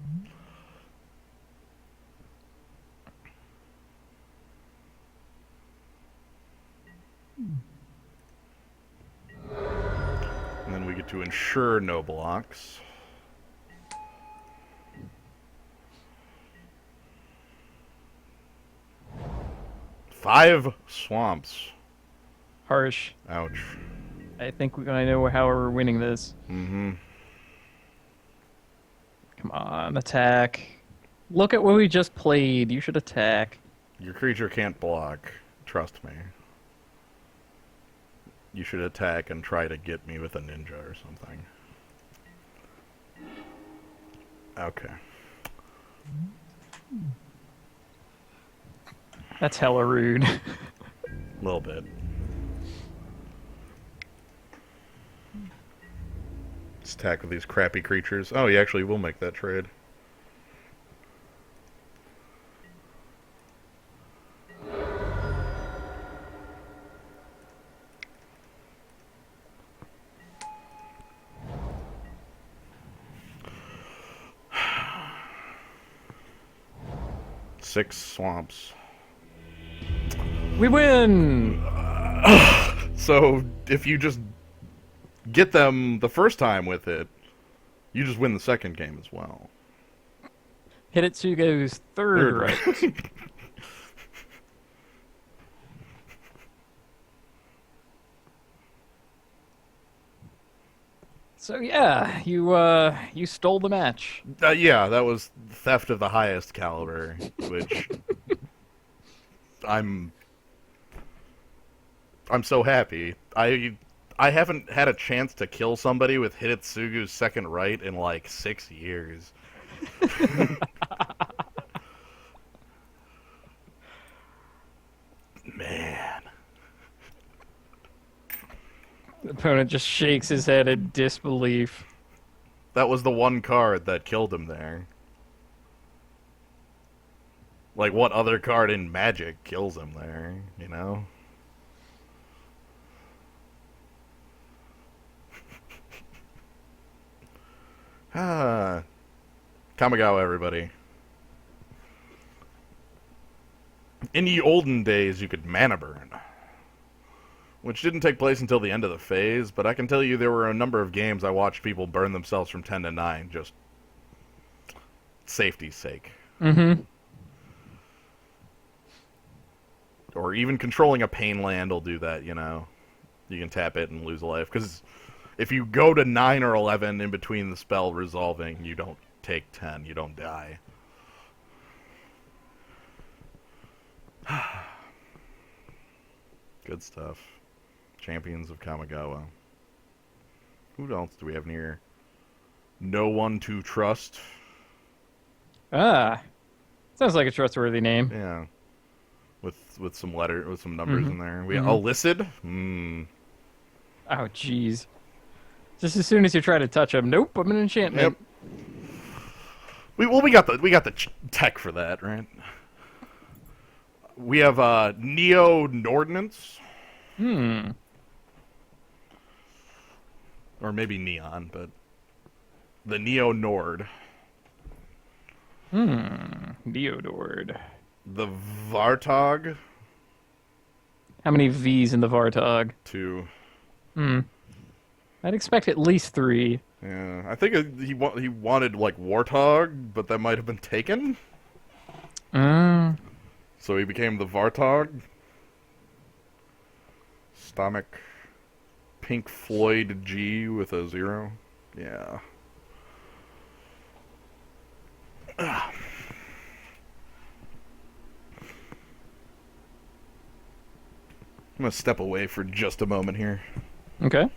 Speaker 1: And then we get to ensure no blocks. Five swamps.
Speaker 2: Harsh.
Speaker 1: Ouch.
Speaker 2: I think I know how we're winning this.
Speaker 1: Mm-hmm.
Speaker 2: Come on, attack. Look at what we just played. You should attack.
Speaker 1: Your creature can't block. Trust me. You should attack and try to get me with a ninja or something. Okay.
Speaker 2: That's hella rude.
Speaker 1: A little bit. Let's attack with these crappy creatures. Oh, you actually will make that trade. Six swamps.
Speaker 2: We win!
Speaker 1: So, if you just get them the first time with it, you just win the second game as well.
Speaker 2: Hidetsugo's third right. So yeah, you stole the match.
Speaker 1: Yeah, that was theft of the highest caliber, which I'm so happy. I haven't had a chance to kill somebody with Hidetsugu's second right in like 6 years. Man.
Speaker 2: The opponent just shakes his head in disbelief.
Speaker 1: That was the one card that killed him there. Like, what other card in Magic kills him there, you know? Ah. Kamigawa, everybody. In the olden days, you could mana burn, which didn't take place until the end of the phase, but I can tell you there were a number of games I watched people burn themselves from 10 to 9, just safety's sake.
Speaker 2: Mm-hmm.
Speaker 1: Or even controlling a pain land will do that, you know. You can tap it and lose a life. Because if you go to 9 or 11 in between the spell resolving, you don't take 10. You don't die. Good stuff. Champions of Kamigawa. Who else do we have near? No One to Trust.
Speaker 2: Ah, sounds like a trustworthy name.
Speaker 1: Yeah. With some numbers in there. We illicit.
Speaker 2: Oh, jeez. Just as soon as you try to touch them, nope, I'm an enchantment.
Speaker 1: Yep. We got the tech for that, right? We have Neo Nordnance. Or maybe Neon, but the Neo Nord.
Speaker 2: Deodord.
Speaker 1: The Vartog.
Speaker 2: How many V's in the Vartog?
Speaker 1: 2.
Speaker 2: I'd expect at least 3.
Speaker 1: Yeah, I think he wanted like Warthog, but that might have been taken. So he became the Vartog. Stomach. Pink Floyd G with a 0. Yeah. I'm gonna step away for just a moment here.
Speaker 2: Okay.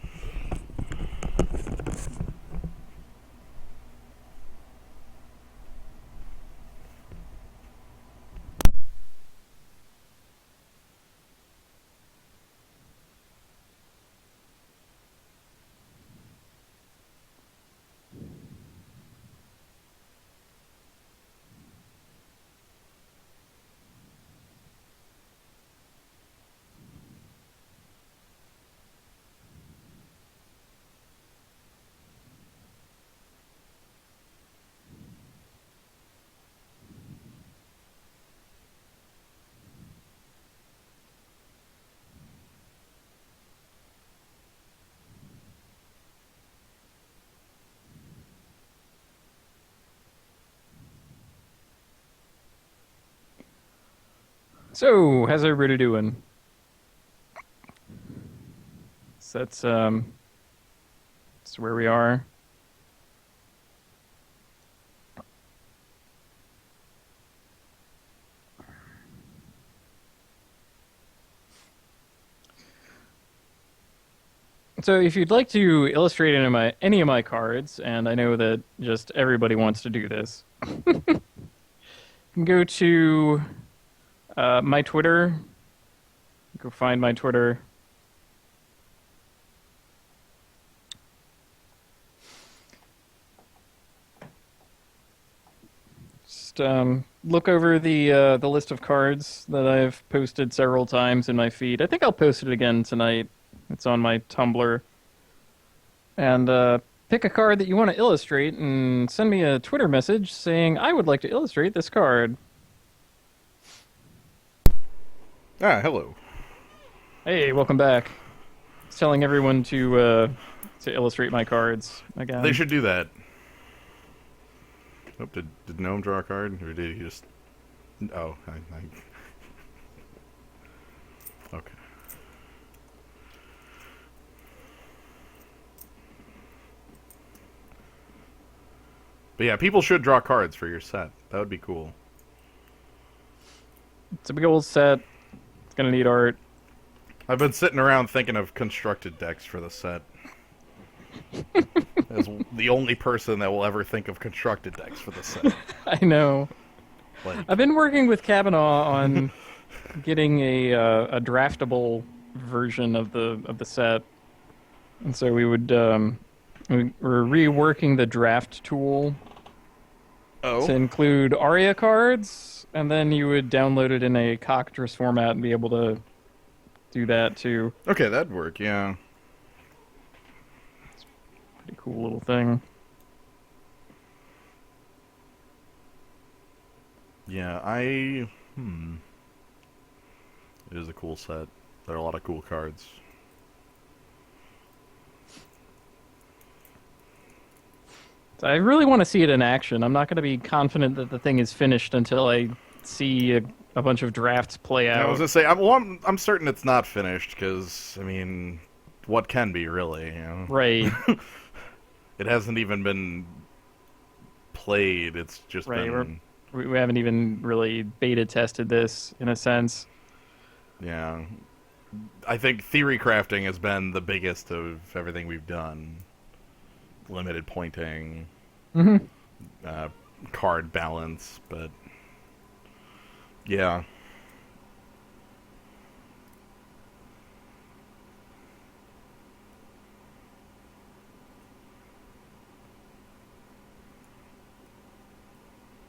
Speaker 2: So, how's everybody doing? So that's where we are. So if you'd like to illustrate any of my cards, and I know that just everybody wants to do this, you can go to my Twitter. Go find my Twitter. Just look over the list of cards that I've posted several times in my feed. I think I'll post it again tonight. It's on my Tumblr. And pick a card that you want to illustrate and send me a Twitter message saying, I would like to illustrate this card.
Speaker 1: Ah, hello.
Speaker 2: Hey, welcome back. It's telling everyone to illustrate my cards again.
Speaker 1: They should do that. Oh, did Gnome draw a card? Or did he just... Oh, Okay. But yeah, people should draw cards for your set. That would be cool.
Speaker 2: It's a big old set. It's gonna need art.
Speaker 1: I've been sitting around thinking of constructed decks for the set. As the only person that will ever think of constructed decks for the set.
Speaker 2: I know.
Speaker 1: Like,
Speaker 2: I've been working with Kavanaugh on getting a draftable version of the set, and so we're reworking the draft tool to include ARIA cards, and then you would download it in a cockatrice format and be able to do that too.
Speaker 1: Okay, that'd work, yeah.
Speaker 2: Pretty cool little thing.
Speaker 1: Yeah, It is a cool set. There are a lot of cool cards.
Speaker 2: So I really want to see it in action. I'm not going to be confident that the thing is finished until I see a bunch of drafts play out.
Speaker 1: I was gonna say, I'm certain it's not finished because I mean, what can be really. You know?
Speaker 2: Right.
Speaker 1: It hasn't even been played. It's just
Speaker 2: Right.
Speaker 1: been
Speaker 2: We haven't even really beta tested this in a sense.
Speaker 1: yeah. I think theory crafting has been the biggest of everything we've done. Limited pointing,
Speaker 2: Hmm.
Speaker 1: uh, card balance, but yeah.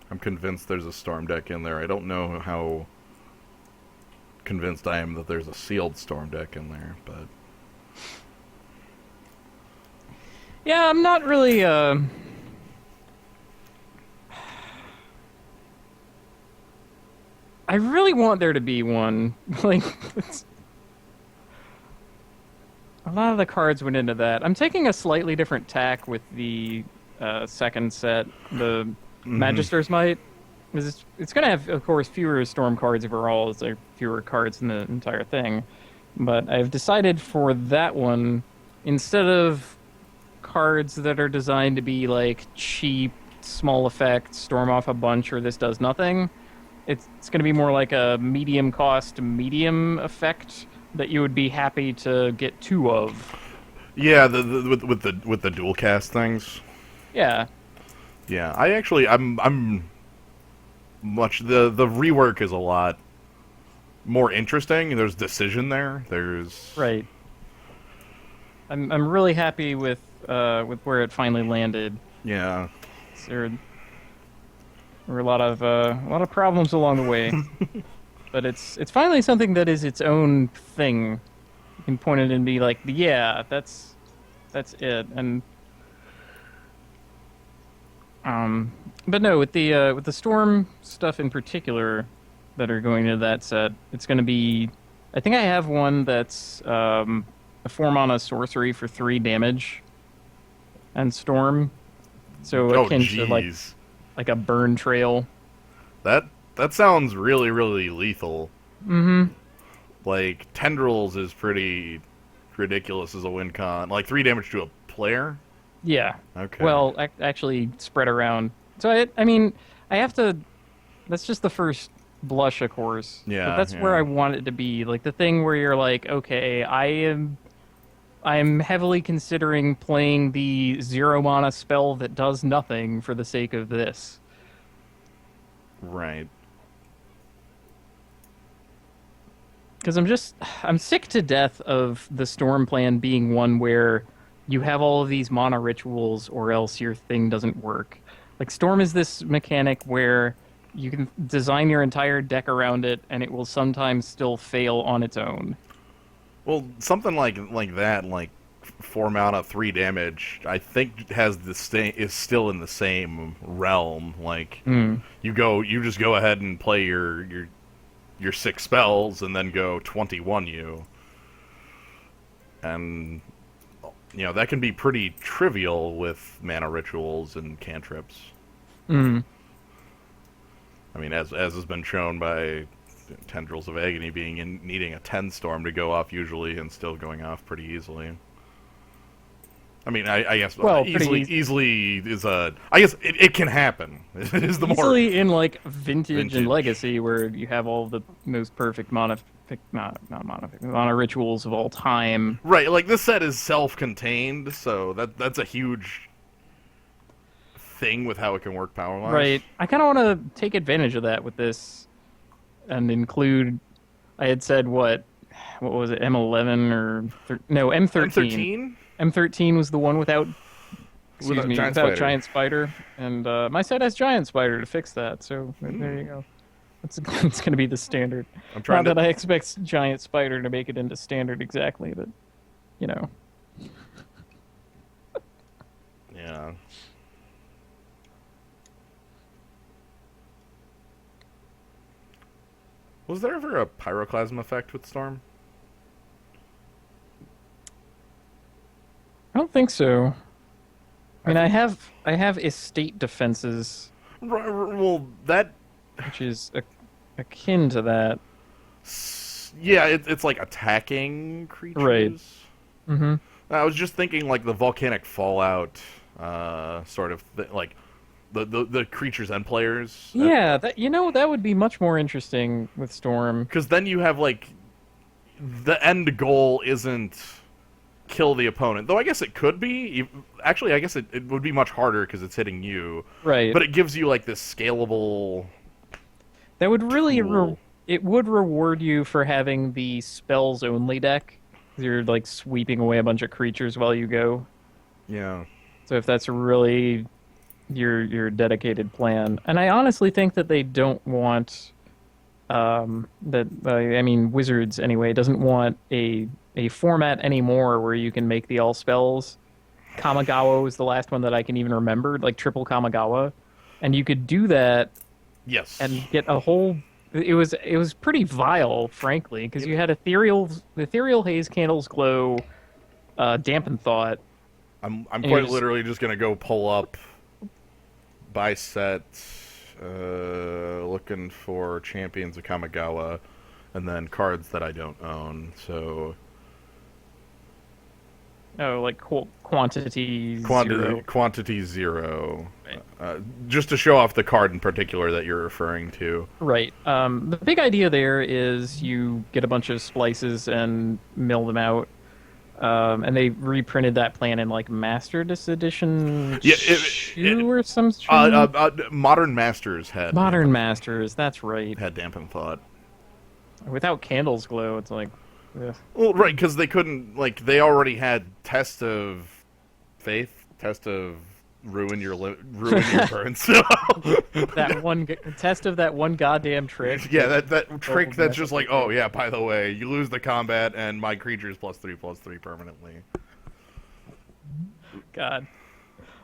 Speaker 1: I'm convinced there's a storm deck in there. I don't know how convinced I am that there's a sealed storm deck in there, but
Speaker 2: Yeah, I'm not really. I really want there to be one. Like, a lot of the cards went into that. I'm taking a slightly different tack with the second set, the Magister's Might. 'Cause it's going to have, of course, fewer Storm cards overall, as there are fewer cards in the entire thing. But I've decided for that one, instead of cards that are designed to be like cheap, small effect, storm off a bunch, or this does nothing, it's going to be more like a medium cost, medium effect that you would be happy to get two of.
Speaker 1: yeah, with the dual cast things.
Speaker 2: Yeah,
Speaker 1: Yeah, I'm much the rework is a lot more interesting. There's decision there. There's
Speaker 2: right. I'm really happy with where it finally landed.
Speaker 1: yeah.
Speaker 2: There were a lot of problems along the way, but it's finally something that is its own thing. You can point it and be like, yeah, that's it. And but no, with the storm stuff in particular that are going into that set, it's going to be. I think I have one that's a 4-mana sorcery for 3 damage and storm, so
Speaker 1: Oh
Speaker 2: akin to
Speaker 1: jeez.
Speaker 2: like a burn trail.
Speaker 1: That that sounds really really lethal.
Speaker 2: Mm-hmm.
Speaker 1: Like tendrils is pretty ridiculous as a win con. Like 3 damage to a player.
Speaker 2: Yeah.
Speaker 1: Okay.
Speaker 2: Well, actually spread around. So I mean, I have to. That's just the first blush, of course. But
Speaker 1: Yeah,
Speaker 2: that's where
Speaker 1: yeah.
Speaker 2: I want it to be. Like the thing where you're like, okay, I'm heavily considering playing the 0-mana spell that does nothing for the sake of this.
Speaker 1: Right.
Speaker 2: Because I'm sick to death of the storm plan being one where you have all of these mana rituals or else your thing doesn't work. Like storm is this mechanic where you can design your entire deck around it and it will sometimes still fail on its own.
Speaker 1: Well, something like that, like 4 mana, 3 damage. I think has the is still in the same realm. Like
Speaker 2: Mm.
Speaker 1: you just go ahead and play your 6 spells and then go 21 you, and that can be pretty trivial with mana rituals and cantrips.
Speaker 2: Mm.
Speaker 1: I mean, as has been shown by Tendrils of Agony needing a 10 storm to go off usually and still going off pretty easily. I mean, I guess
Speaker 2: Well,
Speaker 1: easily is a. I guess it can happen. Is the more
Speaker 2: easily in like vintage and
Speaker 1: vintage.
Speaker 2: legacy where you have all the most perfect mana rituals of all time.
Speaker 1: Right? Like this set is self-contained, so that's a huge thing with how it can work power-wise.
Speaker 2: Right. I kind of want to take advantage of that with this and include. I had said what was it? M11 or no M13.
Speaker 1: M13
Speaker 2: M13 was the one without. Excuse
Speaker 1: Without
Speaker 2: me,
Speaker 1: Giant
Speaker 2: without
Speaker 1: Spider.
Speaker 2: Giant Spider, and my set has Giant Spider to fix that. So there you go. That's going to be the standard.
Speaker 1: I'm trying
Speaker 2: Not
Speaker 1: to.
Speaker 2: that I expect Giant Spider to make it into standard exactly, but you know.
Speaker 1: Yeah. Was there ever a pyroclasm effect with Storm?
Speaker 2: I don't think so. I mean, I have estate defenses,
Speaker 1: Well, that.
Speaker 2: which is akin to that.
Speaker 1: Yeah, it's like attacking creatures.
Speaker 2: Right. Mm-hmm.
Speaker 1: I was just thinking like the volcanic fallout sort of like the creatures and players.
Speaker 2: Yeah, that that would be much more interesting with Storm.
Speaker 1: Because then you have like the end goal isn't kill the opponent, though I guess it could be. Actually, I guess it would be much harder because it's hitting you.
Speaker 2: Right.
Speaker 1: But it gives you like this scalable
Speaker 2: That would really
Speaker 1: tool.
Speaker 2: it would reward you for having the spells only deck. 'Cause you're like sweeping away a bunch of creatures while you go.
Speaker 1: Yeah.
Speaker 2: So if that's really your dedicated plan, and I honestly think that they don't want that I mean Wizards anyway doesn't want a format anymore where you can make the all spells. Kamigawa was the last one that I can even remember, like triple Kamigawa, and you could do that
Speaker 1: Yes.
Speaker 2: and get a whole. It was pretty vile, frankly, because
Speaker 1: Yep.
Speaker 2: you had ethereal haze, candles glow, dampen thought,
Speaker 1: I'm
Speaker 2: and you're
Speaker 1: quite
Speaker 2: just
Speaker 1: literally just gonna go pull up buy set, looking for Champions of Kamigawa, and then cards that I don't own. So
Speaker 2: like quantity
Speaker 1: quantity
Speaker 2: zero.
Speaker 1: quantity zero,
Speaker 2: Right.
Speaker 1: just to show off the card in particular that you're referring to.
Speaker 2: Right. The big idea there is you get a bunch of splices and mill them out. And they reprinted that plan in like Master's Edition
Speaker 1: Yeah,
Speaker 2: 2 or some string.
Speaker 1: Modern Masters had
Speaker 2: Modern Masters, that's right.
Speaker 1: dampen thought.
Speaker 2: Without Candles Glow, it's like, ugh.
Speaker 1: Well, right, because they couldn't like they already had test of faith, test of ruin your burn. So
Speaker 2: That test of that one goddamn trick.
Speaker 1: yeah, that trick that's
Speaker 2: mess
Speaker 1: just
Speaker 2: up
Speaker 1: like,
Speaker 2: the
Speaker 1: oh
Speaker 2: game.
Speaker 1: yeah, by the way, you lose the combat and my creature is +3/+3 permanently.
Speaker 2: God.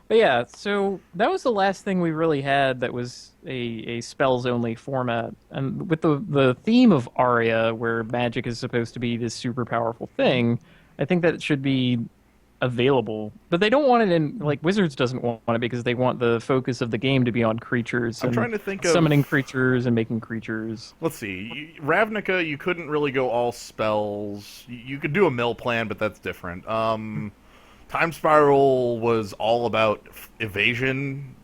Speaker 2: But yeah, so that was the last thing we really had that was a spells only format. And with the theme of Aria, where magic is supposed to be this super powerful thing, I think that it should be available. But they don't want it in like Wizards doesn't want it because they want the focus of the game to be on creatures
Speaker 1: I'm
Speaker 2: and
Speaker 1: trying to think of
Speaker 2: summoning creatures and making creatures.
Speaker 1: let's see, Ravnica. You couldn't really go all spells. You could do a mill plan, but that's different. Time Spiral was all about evasion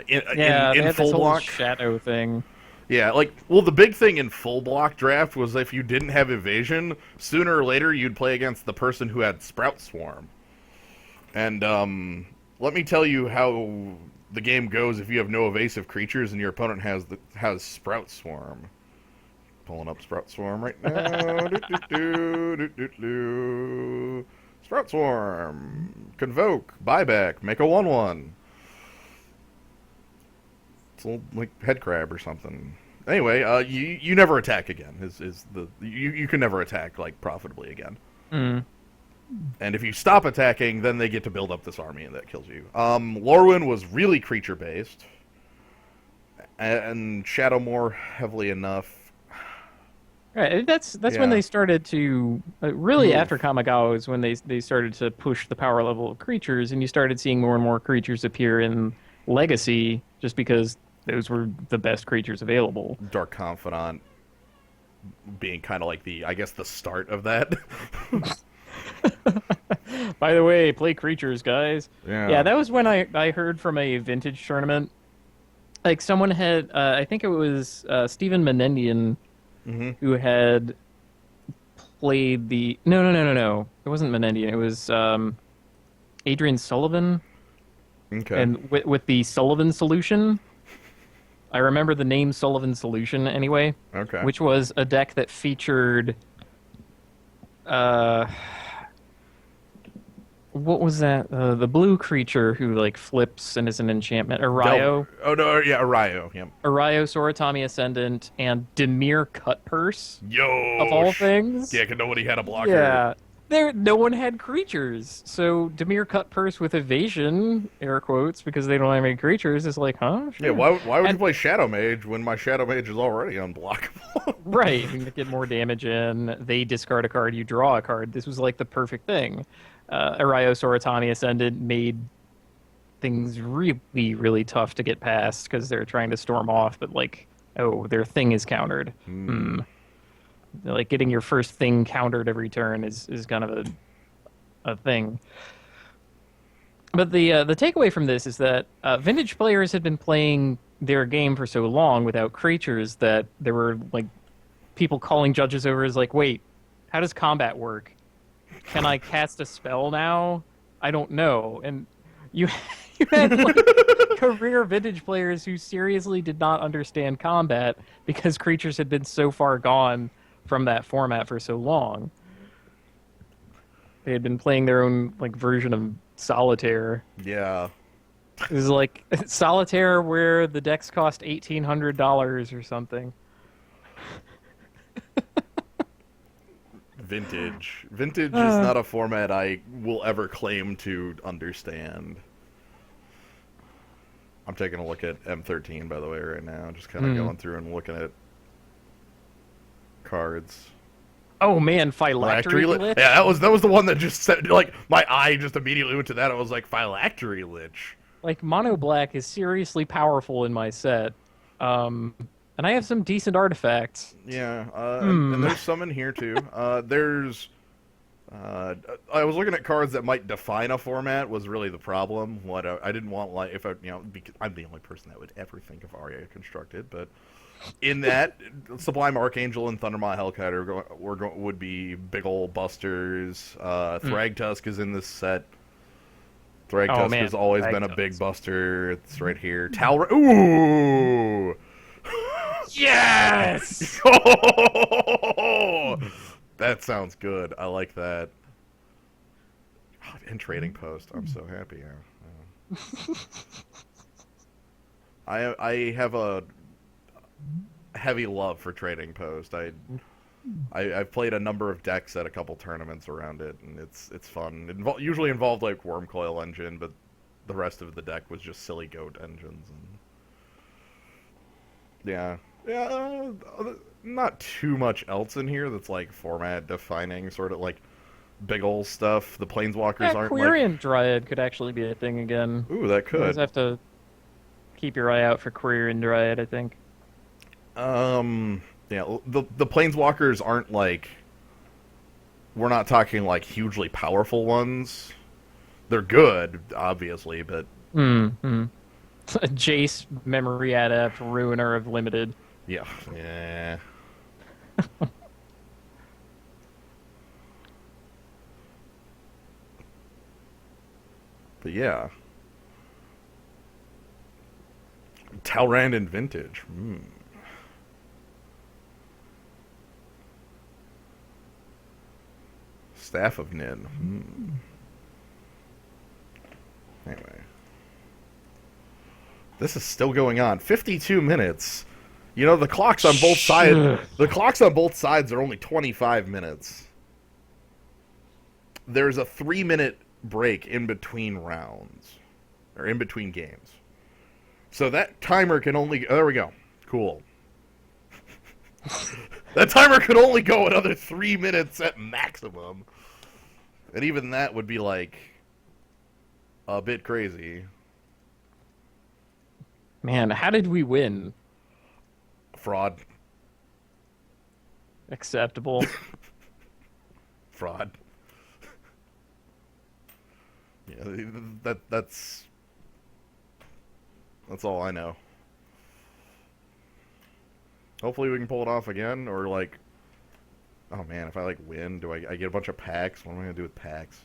Speaker 2: Yeah, they
Speaker 1: in
Speaker 2: had
Speaker 1: full
Speaker 2: this whole
Speaker 1: block.
Speaker 2: shadow thing.
Speaker 1: Yeah, like, well, the big thing in full block draft was if you didn't have evasion, sooner or later you'd play against the person who had Sprout Swarm. And let me tell you how the game goes if you have no evasive creatures and your opponent has Sprout Swarm. Pulling up Sprout Swarm right now. Do. Sprout Swarm. Convoke. Buyback. Make a 1/1. It's a little like head crab or something. Anyway, you never attack again. Is the you can never attack like profitably again.
Speaker 2: Mm.
Speaker 1: And if you stop attacking, then they get to build up this army and that kills you. Lorwyn was really creature based, and Shadow more heavily enough.
Speaker 2: Right, that's when
Speaker 1: Yeah.
Speaker 2: they started to really
Speaker 1: Move.
Speaker 2: after Kamigawa is when they started to push the power level of creatures, and you started seeing more and more creatures appear in Legacy just because those were the best creatures available.
Speaker 1: Dark Confidant being kind of like I guess the start of that.
Speaker 2: By the way, play creatures, guys.
Speaker 1: Yeah.
Speaker 2: Yeah, that was when I heard from a vintage tournament. Like someone had, I think it was Stephen Menendian
Speaker 1: Mm-hmm.
Speaker 2: who had played the. No. It wasn't Menendian. It was Adrian Sullivan.
Speaker 1: Okay.
Speaker 2: And with the Sullivan solution, I remember the name Sullivan Solution anyway,
Speaker 1: Okay.
Speaker 2: which was a deck that featured uh what was that? The blue creature who like flips and is an enchantment. Arayo.
Speaker 1: Oh no, yeah, Arayo. Yep.
Speaker 2: Arayo, Soratami Ascendant, and Demir Cutpurse,
Speaker 1: Yo.
Speaker 2: of all things.
Speaker 1: Yeah, 'cause nobody had a blocker.
Speaker 2: Yeah. No one had creatures. So Demir Cutpurse with evasion, air quotes, because they don't have any creatures, is like, huh? Sure.
Speaker 1: Yeah. Why would you
Speaker 2: And-
Speaker 1: play Shadow Mage when my Shadow Mage is already unblockable?
Speaker 2: Right. You get more damage in. They discard a card, you draw a card. This was like the perfect thing. Arayo Soratani Ascendant made things really, really tough to get past because they're trying to storm off, but like, oh, their thing is countered. Like getting your first thing countered every turn is kind of a thing. But the takeaway from this is that vintage players had been playing their game for so long without creatures that there were like people calling judges over as like, wait, how does combat work? Can I cast a spell now? I don't know. And you you had like career vintage players who seriously did not understand combat because creatures had been so far gone from that format for so long. They had been playing their own like version of solitaire.
Speaker 1: Yeah.
Speaker 2: It was like solitaire where the decks cost $1,800 or something.
Speaker 1: Vintage. Vintage is not a format I will ever claim to understand. I'm taking a look at M13, by the way, right now. Just kind of going through and looking at cards.
Speaker 2: Oh man, Phylactery Lich?
Speaker 1: Yeah, that was the one that just said, like, my eye just immediately went to that. I was like, Phylactery Lich.
Speaker 2: Like mono black is seriously powerful in my set. And I have some decent artifacts.
Speaker 1: Yeah, and there's some in here too. I was looking at cards that might define a format was really the problem. What I didn't want, like, if I, because I'm the only person that would ever think of Aria constructed, but in that, Sublime Archangel and Thundermaw Hellkite would be big ol' busters. Thragtusk is in this set. Thragtusk has always been a big buster. It's right here. Ooh!
Speaker 2: Yes!
Speaker 1: That sounds good. I like that. God, and Trading Post. I'm so happy. I have a heavy love for Trading Post. I've played a number of decks at a couple tournaments around it, and it's fun. It usually involved like Wormcoil Engine, but the rest of the deck was just silly goat engines. And yeah, not too much else in here that's like format defining, sort of like big ol' stuff. The Planeswalkers aren't
Speaker 2: Quirion Dryad could actually be a thing again.
Speaker 1: Ooh, that could.
Speaker 2: You always have to keep your eye out for Quirion Dryad, I think.
Speaker 1: Yeah, the Planeswalkers aren't like, we're not talking like hugely powerful ones. They're good, obviously, but
Speaker 2: Jace, Memory Adept, Ruiner of Limited.
Speaker 1: Yeah. But yeah. Talrand and Vintage. Staff of Nin. Anyway. This is still going on. 52 minutes. You know, the clocks on both sides. The clocks on both sides are only 25 minutes. There's a 3-minute break in between rounds, or in between games. So that timer can only. Oh, there we go. Cool. That timer could only go another 3 minutes at maximum, and even that would be like a bit crazy.
Speaker 2: Man, how did we win?
Speaker 1: Fraud.
Speaker 2: Acceptable.
Speaker 1: Fraud. Yeah, that's all I know. Hopefully we can pull it off again, or like, oh man, if I like win, do I get a bunch of packs? What am I gonna do with packs?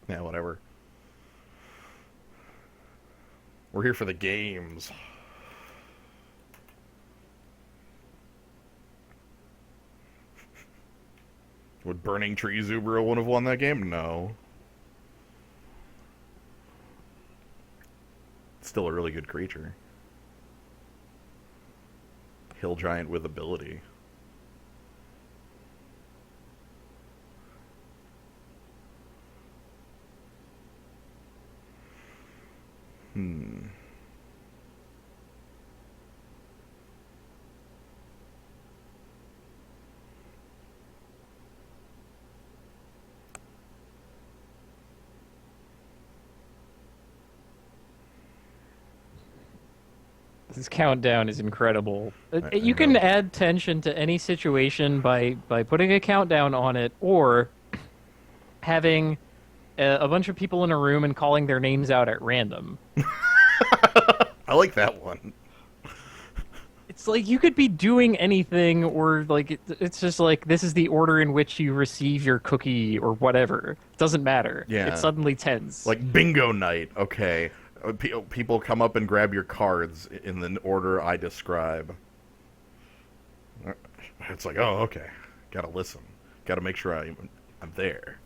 Speaker 1: Yeah, whatever. We're here for the games. Would Burning Tree Zubro have won that game? No. Still a really good creature. Hill Giant with ability.
Speaker 2: This countdown is incredible.
Speaker 1: I
Speaker 2: You can
Speaker 1: know.
Speaker 2: add tension to any situation by putting a countdown on it, or having a bunch of people in a room and calling their names out at random.
Speaker 1: I like that one.
Speaker 2: It's like you could be doing anything, or like it's just like this is the order in which you receive your cookie or whatever. It doesn't matter. It's
Speaker 1: Yeah.
Speaker 2: suddenly tense.
Speaker 1: Like bingo night. Okay. People come up and grab your cards in the order I describe. It's like, oh, okay. Gotta listen. Gotta make sure I'm there.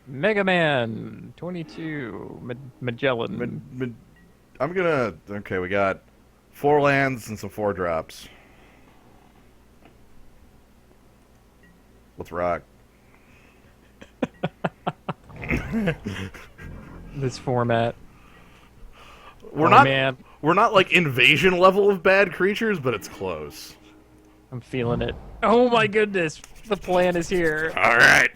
Speaker 2: Mega Man 22
Speaker 1: But,
Speaker 2: Magellan.
Speaker 1: but I'm gonna. Okay, we got 4 lands and some 4 drops. Let's rock.
Speaker 2: This format.
Speaker 1: We're
Speaker 2: Oh
Speaker 1: not.
Speaker 2: man,
Speaker 1: We're not like invasion level of bad creatures, but it's close.
Speaker 2: I'm feeling it. Oh my goodness, the plan is here.
Speaker 1: All right.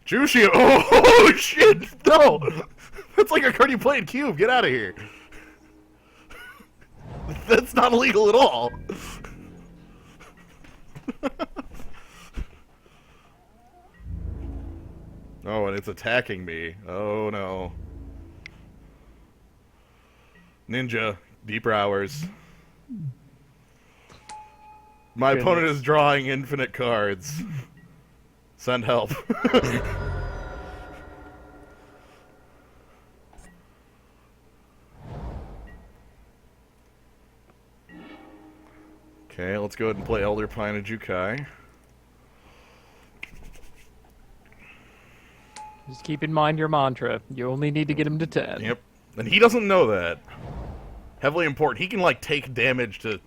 Speaker 1: Jushi. Oh shit! No, that's like a card you play in Cube. Get out of here. That's not illegal at all. Oh, and it's attacking me. Oh no. Ninja, deeper hours. My opponent
Speaker 2: Goodness.
Speaker 1: is drawing infinite cards. Send help. Okay, let's go ahead and play Elder Pine and Jukai.
Speaker 2: Just keep in mind your mantra. You only need to get him to 10.
Speaker 1: Yep. And he doesn't know that. Heavily important. He can, like, take damage to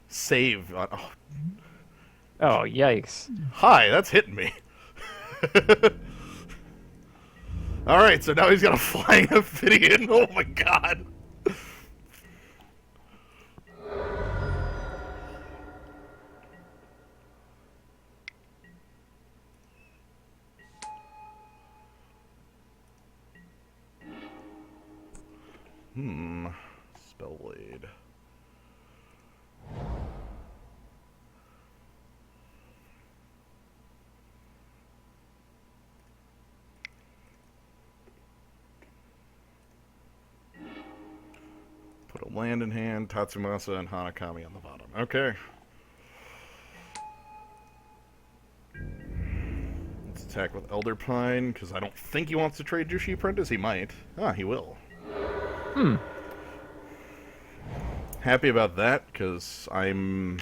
Speaker 1: save. Oh,
Speaker 2: Oh, yikes.
Speaker 1: hi, that's hitting me. Alright, so now he's got a flying amphibian. Oh my god. Spellblade. Put a land in hand, Tatsumasa and Hanakami on the bottom. Okay. Let's attack with Elder Pine, because I don't think he wants to trade Jushi Apprentice. He might. Ah, he will.
Speaker 2: Hmm.
Speaker 1: Happy about that, because I'm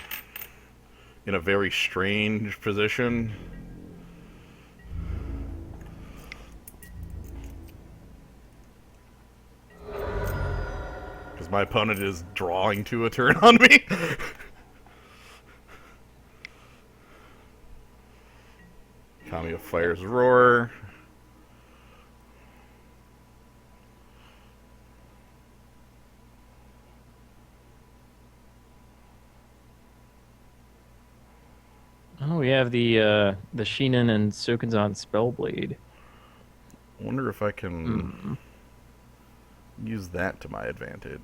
Speaker 1: in a very strange position. Because my opponent is drawing to a turn on me. Kamigawa fires Roar.
Speaker 2: Oh, we have the Shinen and Sokenzan Spellblade.
Speaker 1: Wonder if I can use that to my advantage.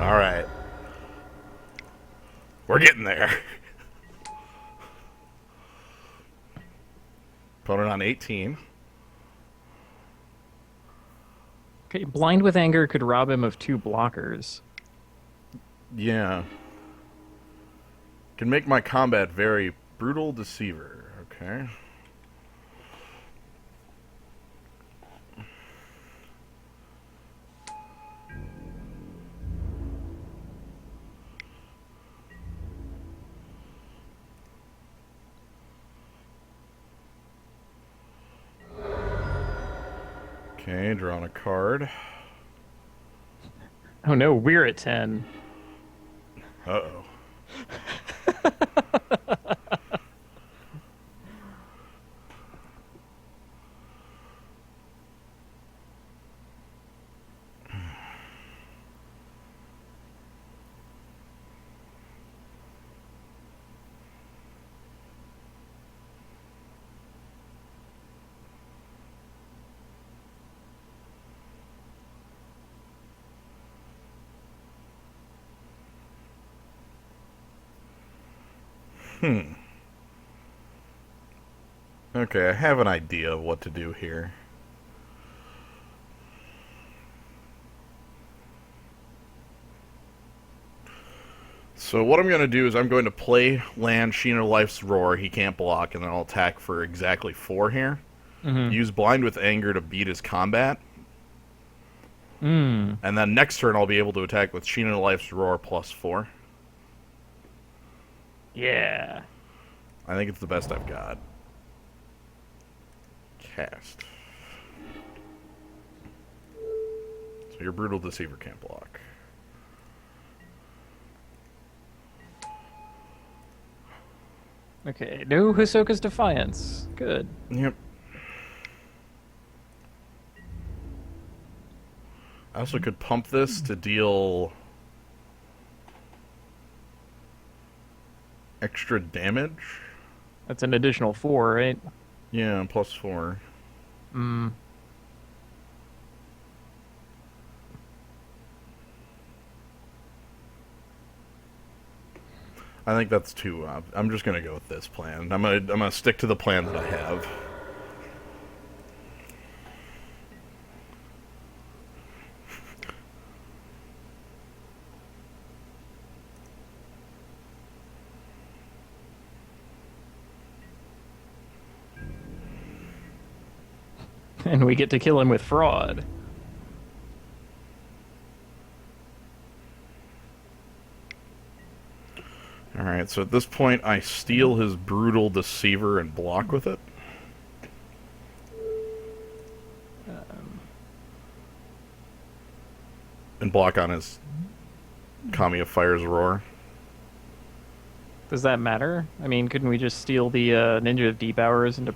Speaker 1: Alright. We're getting there. Opponent on 18.
Speaker 2: Okay, Blind with Anger could rob him of 2 blockers.
Speaker 1: Yeah. Can make my combat very brutal deceiver. Okay. Okay, drawing a card.
Speaker 2: Oh no, we're at 10.
Speaker 1: Uh-oh. Okay, I have an idea of what to do here. So what I'm going to do is I'm going to play land Sheena Life's Roar. He can't block, and then I'll attack for exactly 4 here.
Speaker 2: Mm-hmm.
Speaker 1: Use Blind with Anger to beat his combat.
Speaker 2: Mm.
Speaker 1: And then next turn I'll be able to attack with Sheena Life's Roar plus 4.
Speaker 2: Yeah.
Speaker 1: I think it's the best I've got. Cast. So your Brutal Deceiver can't block.
Speaker 2: Okay, no Hisoka's Defiance. Good.
Speaker 1: Yep. I also could pump this to deal extra damage.
Speaker 2: That's an additional 4, right?
Speaker 1: Yeah, plus 4.
Speaker 2: Mm.
Speaker 1: I think that's too. I'm just gonna go with this plan. I'm gonna stick to the plan that I have.
Speaker 2: And we get to kill him with fraud.
Speaker 1: Alright, so at this point I steal his Brutal Deceiver and block with it. And block on his Kamiya Fire's Roar.
Speaker 2: Does that matter? I mean, couldn't we just steal the Ninja of Deep Hours into...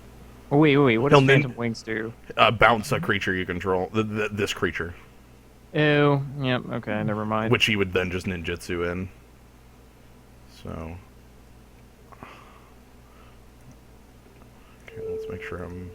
Speaker 2: Oh, wait. What
Speaker 1: He'll
Speaker 2: does Phantom Wings do?
Speaker 1: Bounce a creature you control. This creature.
Speaker 2: Ew. Yep, okay, never mind.
Speaker 1: Which he would then just ninjutsu in. So... Okay, let's make sure I'm...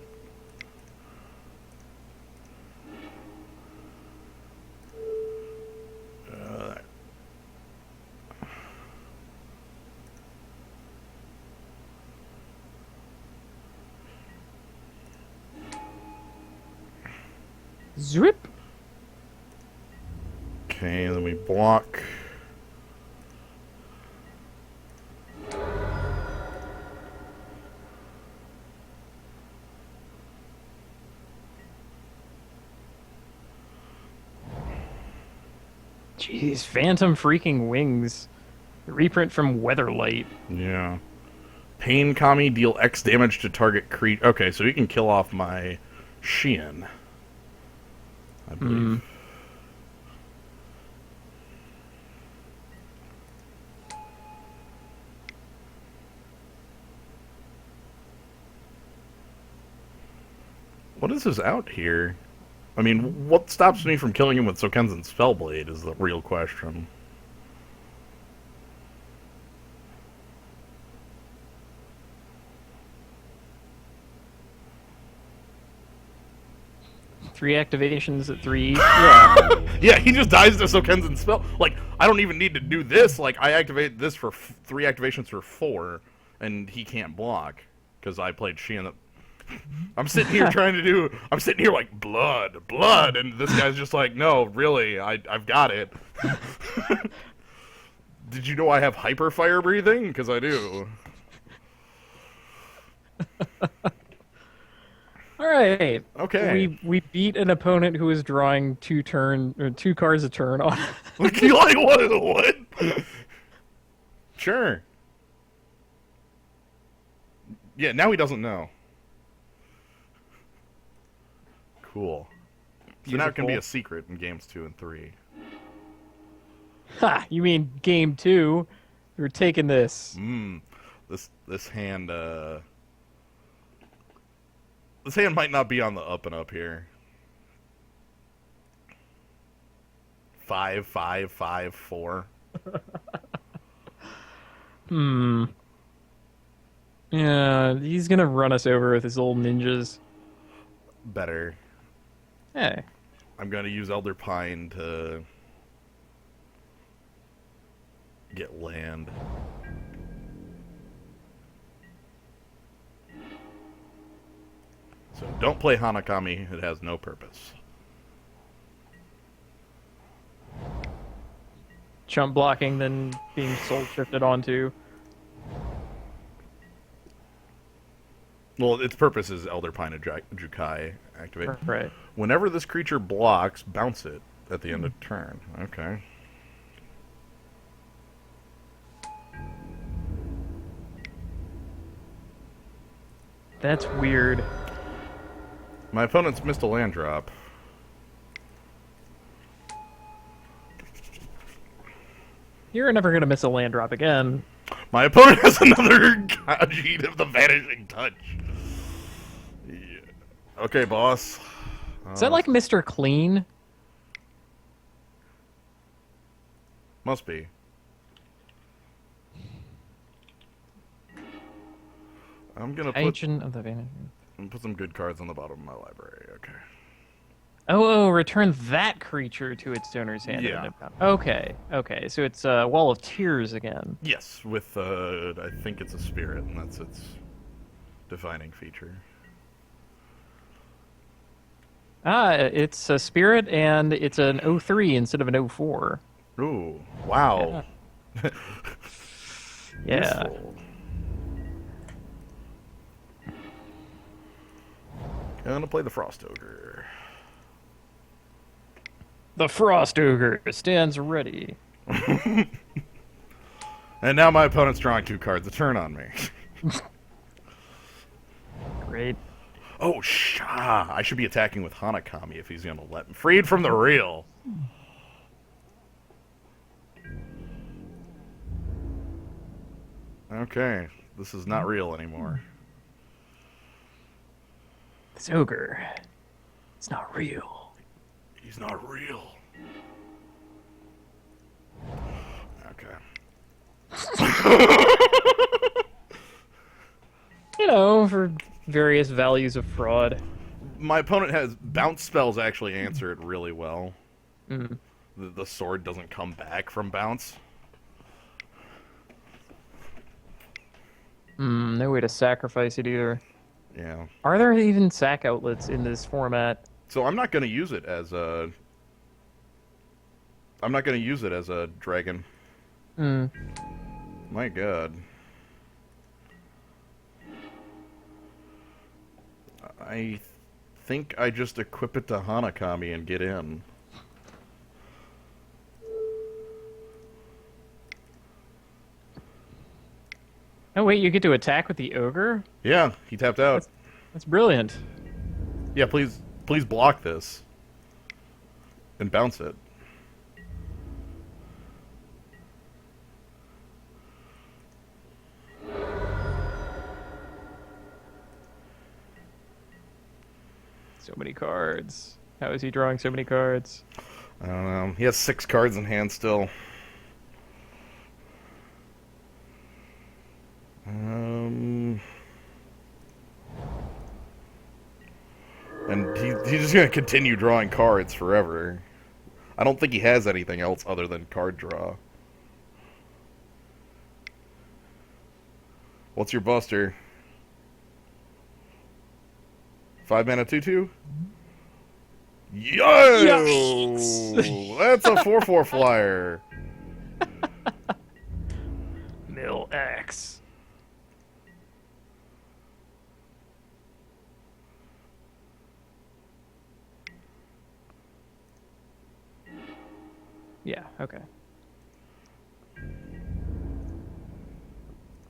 Speaker 2: Zwip!
Speaker 1: Okay, then we block.
Speaker 2: Jeez, Phantom freaking Wings. Reprint from Weatherlight.
Speaker 1: Yeah. Pain Kami, deal X damage to target creature. Okay, so he can kill off my Shien, I believe. What is this out here? I mean, what stops me from killing him with Sokenzen's Spellblade is the real question.
Speaker 2: Three activations at 3 each? Yeah.
Speaker 1: Yeah, he just dies to Sokenzen's spell. Like, I don't even need to do this. Like, I activate this for 3 activations for 4, and he can't block because I played Shien. I'm sitting here trying to do. I'm sitting here like blood, and this guy's just like, no, really, I've got it. Did you know I have hyper fire breathing? Because I do.
Speaker 2: All right.
Speaker 1: Okay.
Speaker 2: We beat an opponent who was drawing 2 cards a turn on.
Speaker 1: You like what? Sure. Yeah. Now he doesn't know. Cool. So now it can be a
Speaker 2: Beautiful.
Speaker 1: secret in games 2 and 3.
Speaker 2: Ha! You mean game 2? We're taking this.
Speaker 1: This hand this hand might not be on the up and up here. 5, 5, 5, 4.
Speaker 2: Hmm. Yeah, he's gonna run us over with his old ninjas.
Speaker 1: Better.
Speaker 2: Hey.
Speaker 1: I'm gonna use Elder Pine to get land. So don't play Hanakami, it has no purpose.
Speaker 2: Chump blocking, then being soul shifted onto.
Speaker 1: Well, its purpose is Elder Pine and Jukai activate.
Speaker 2: Right.
Speaker 1: Whenever this creature blocks, bounce it at the end of turn. Okay.
Speaker 2: That's weird.
Speaker 1: My opponent's missed a land drop.
Speaker 2: You're never gonna miss a land drop again.
Speaker 1: My opponent has another Gaji of the Vanishing Touch. Yeah. Okay, boss.
Speaker 2: Is that like Mr. Clean?
Speaker 1: Must be. I'm gonna
Speaker 2: Agent of the Vanishing.
Speaker 1: put some good cards on the bottom of my library. Okay.
Speaker 2: Oh, return that creature to its owner's hand.
Speaker 1: Yeah.
Speaker 2: Okay, so it's Wall of Tears again.
Speaker 1: Yes, with I think it's a spirit, and that's its defining feature.
Speaker 2: It's a spirit, and it's an 03 instead of an 04.
Speaker 1: Ooh, wow.
Speaker 2: Yeah.
Speaker 1: Useful. Gonna play the Frost Ogre.
Speaker 2: The Frost Ogre stands ready.
Speaker 1: And now my opponent's drawing 2 cards a turn on me.
Speaker 2: Great.
Speaker 1: Oh, I should be attacking with Hanakami if he's gonna let me. Freed from the real. Okay, this is not real anymore.
Speaker 2: This ogre, it's not real.
Speaker 1: He's not real. Okay.
Speaker 2: You know, for various values of fraud.
Speaker 1: My opponent has bounce spells actually answer it really well.
Speaker 2: Mm.
Speaker 1: The sword doesn't come back from bounce.
Speaker 2: No way to sacrifice it either.
Speaker 1: Yeah.
Speaker 2: Are there even sack outlets in this format?
Speaker 1: So I'm not going to use it as a... I'm not going to use it as a dragon. My god. I think I just equip it to Hanakami and get in.
Speaker 2: Oh wait, you get to attack with the ogre?
Speaker 1: Yeah, he tapped out.
Speaker 2: That's brilliant.
Speaker 1: Yeah, please block this. And bounce it.
Speaker 2: So many cards. How is he drawing so many cards?
Speaker 1: I don't know. He has 6 cards in hand still. And he's just going to continue drawing cards forever. I don't think he has anything else other than card draw. What's your buster? 5 mana 2/2? Yo!
Speaker 2: Yes!
Speaker 1: That's a 4/4 flyer.
Speaker 2: Mill X. Yeah, okay.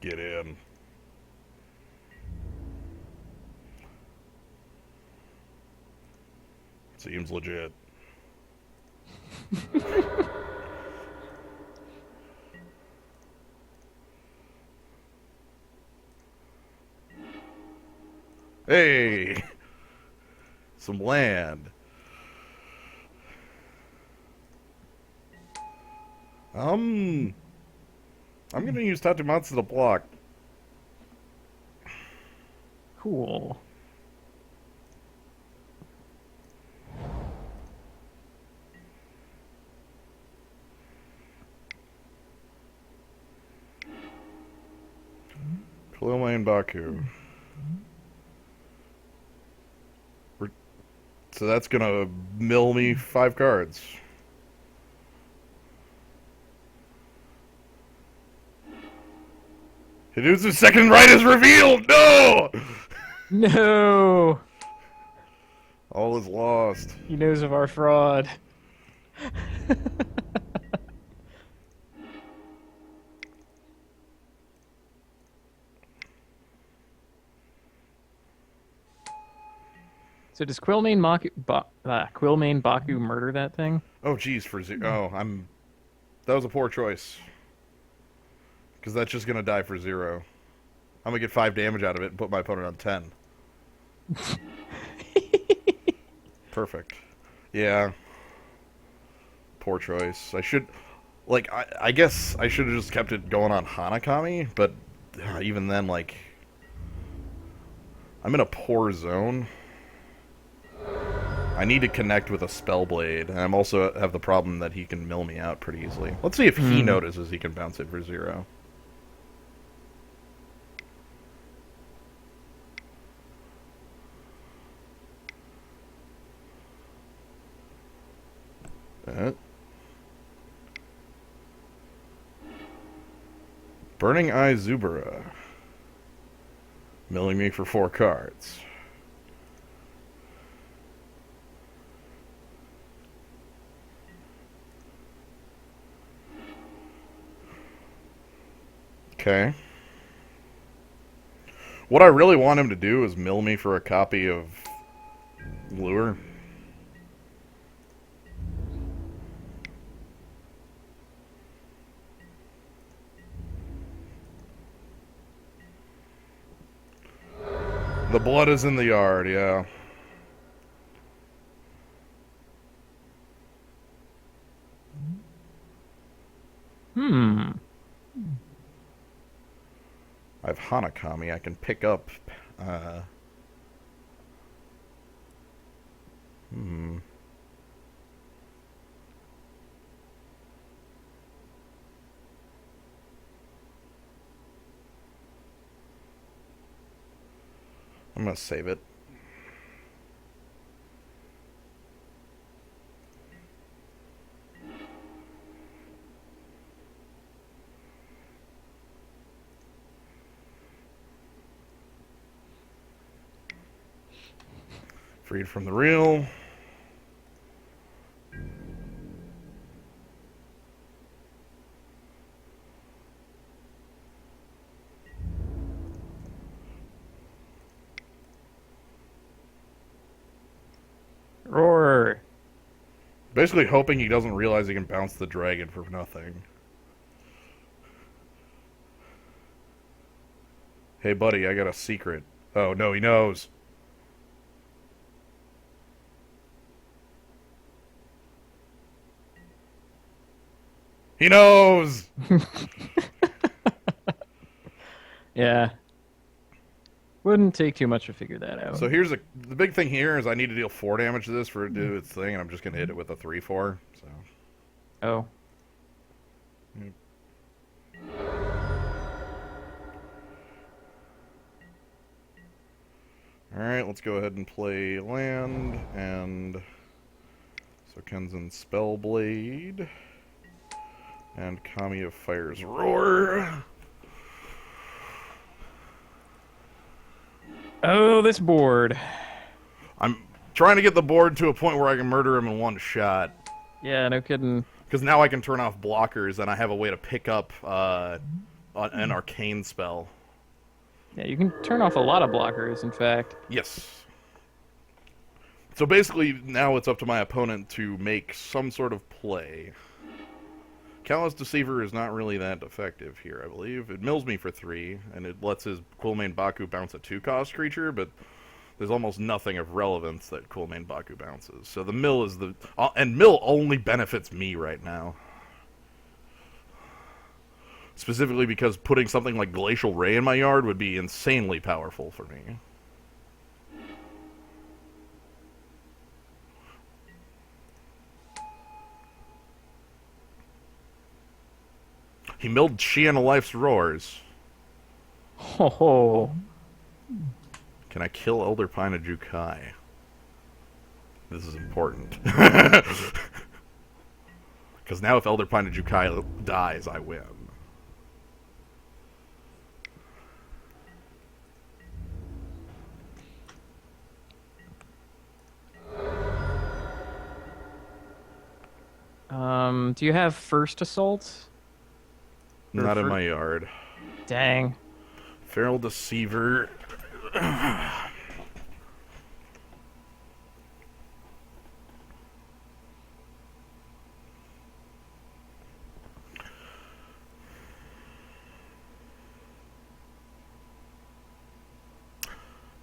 Speaker 1: Get in. Seems legit. Hey! Some land. I'm gonna use Tatumatsu to block.
Speaker 2: Cool.
Speaker 1: Omae and Baku. So that's gonna mill me 5 cards. Hidusu's second right is revealed! No!
Speaker 2: No!
Speaker 1: All is lost.
Speaker 2: He knows of our fraud. So does Quillmane Baku murder that thing?
Speaker 1: Oh, geez, that was a poor choice. Because that's just gonna die for 0. I'm gonna get 5 damage out of it and put my opponent on 10. Perfect. Yeah. Poor choice. I guess I should have just kept it going on Hanakami, but even then, like, I'm in a poor zone. I need to connect with a Spellblade, and I'm also have the problem that he can mill me out pretty easily. Let's see if he notices he can bounce it for 0. Burning Eye Zubara. Milling me for 4 cards. Okay. What I really want him to do is mill me for a copy of Lure. The blood is in the yard, yeah. I have Hanakami. I can pick up. I'm gonna save it. Freed from the reel.
Speaker 2: Roar.
Speaker 1: Basically hoping he doesn't realize he can bounce the dragon for nothing. Hey buddy, I got a secret. Oh no, he knows. He knows!
Speaker 2: Yeah. Wouldn't take too much to figure that out.
Speaker 1: So the big thing here is I need to deal 4 damage to this for it to do its thing, and I'm just gonna hit it with a 3/4. So.
Speaker 2: Oh.
Speaker 1: Alright, let's go ahead and play land, and so Kenzan Spellblade, and Kamiya fires Roar.
Speaker 2: Oh, this board.
Speaker 1: I'm trying to get the board to a point where I can murder him in one shot.
Speaker 2: Yeah, no kidding.
Speaker 1: Because now I can turn off blockers, and I have a way to pick up an arcane spell. Yeah,
Speaker 2: you can turn off a lot of blockers, in fact.
Speaker 1: Yes. So basically, now it's up to my opponent to make some sort of play. Callous Deceiver is not really that effective here, I believe. It mills me for 3, and it lets his Quillmane Baku bounce a 2-cost creature, but there's almost nothing of relevance that Quillmane Baku bounces. So the mill is the... and mill only benefits me right now. Specifically because putting something like Glacial Ray in my yard would be insanely powerful for me. He milled Shiana Life's Roars.
Speaker 2: Ho ho.
Speaker 1: Can I kill Elder Pine of Jukai? This is important. Because now if Elder Pine of Jukai dies, I win.
Speaker 2: Do you have first assault?
Speaker 1: Not in my yard.
Speaker 2: Dang.
Speaker 1: Feral Deceiver.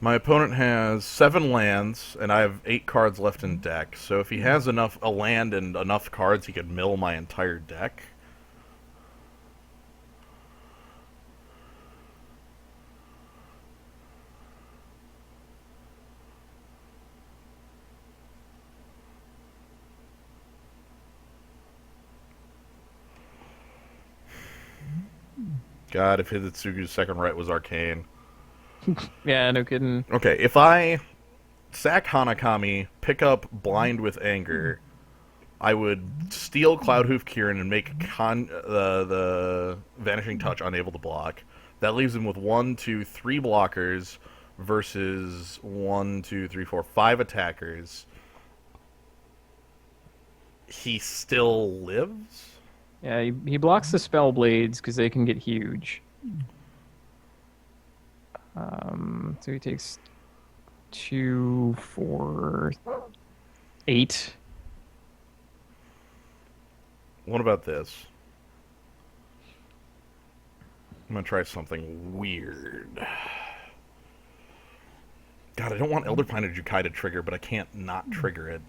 Speaker 1: My opponent has 7 lands, and I have 8 cards left in deck. So if he has a land and enough cards, he could mill my entire deck. God, if Hidetsugu's second right was Arcane.
Speaker 2: Yeah, no kidding.
Speaker 1: Okay, if I sack Hanakami, pick up Blind with Anger, I would steal Cloudhoof Kieran and make the Vanishing Touch unable to block. That leaves him with 1, 2, 3 blockers versus 1, 2, 3, 4, 5 attackers. He still lives?
Speaker 2: Yeah, he blocks the spell blades because they can get huge. So he takes 2, 4, 8.
Speaker 1: What about this? I'm gonna try something weird. God, I don't want Elder Pine of Jukai to trigger, but I can't not trigger it.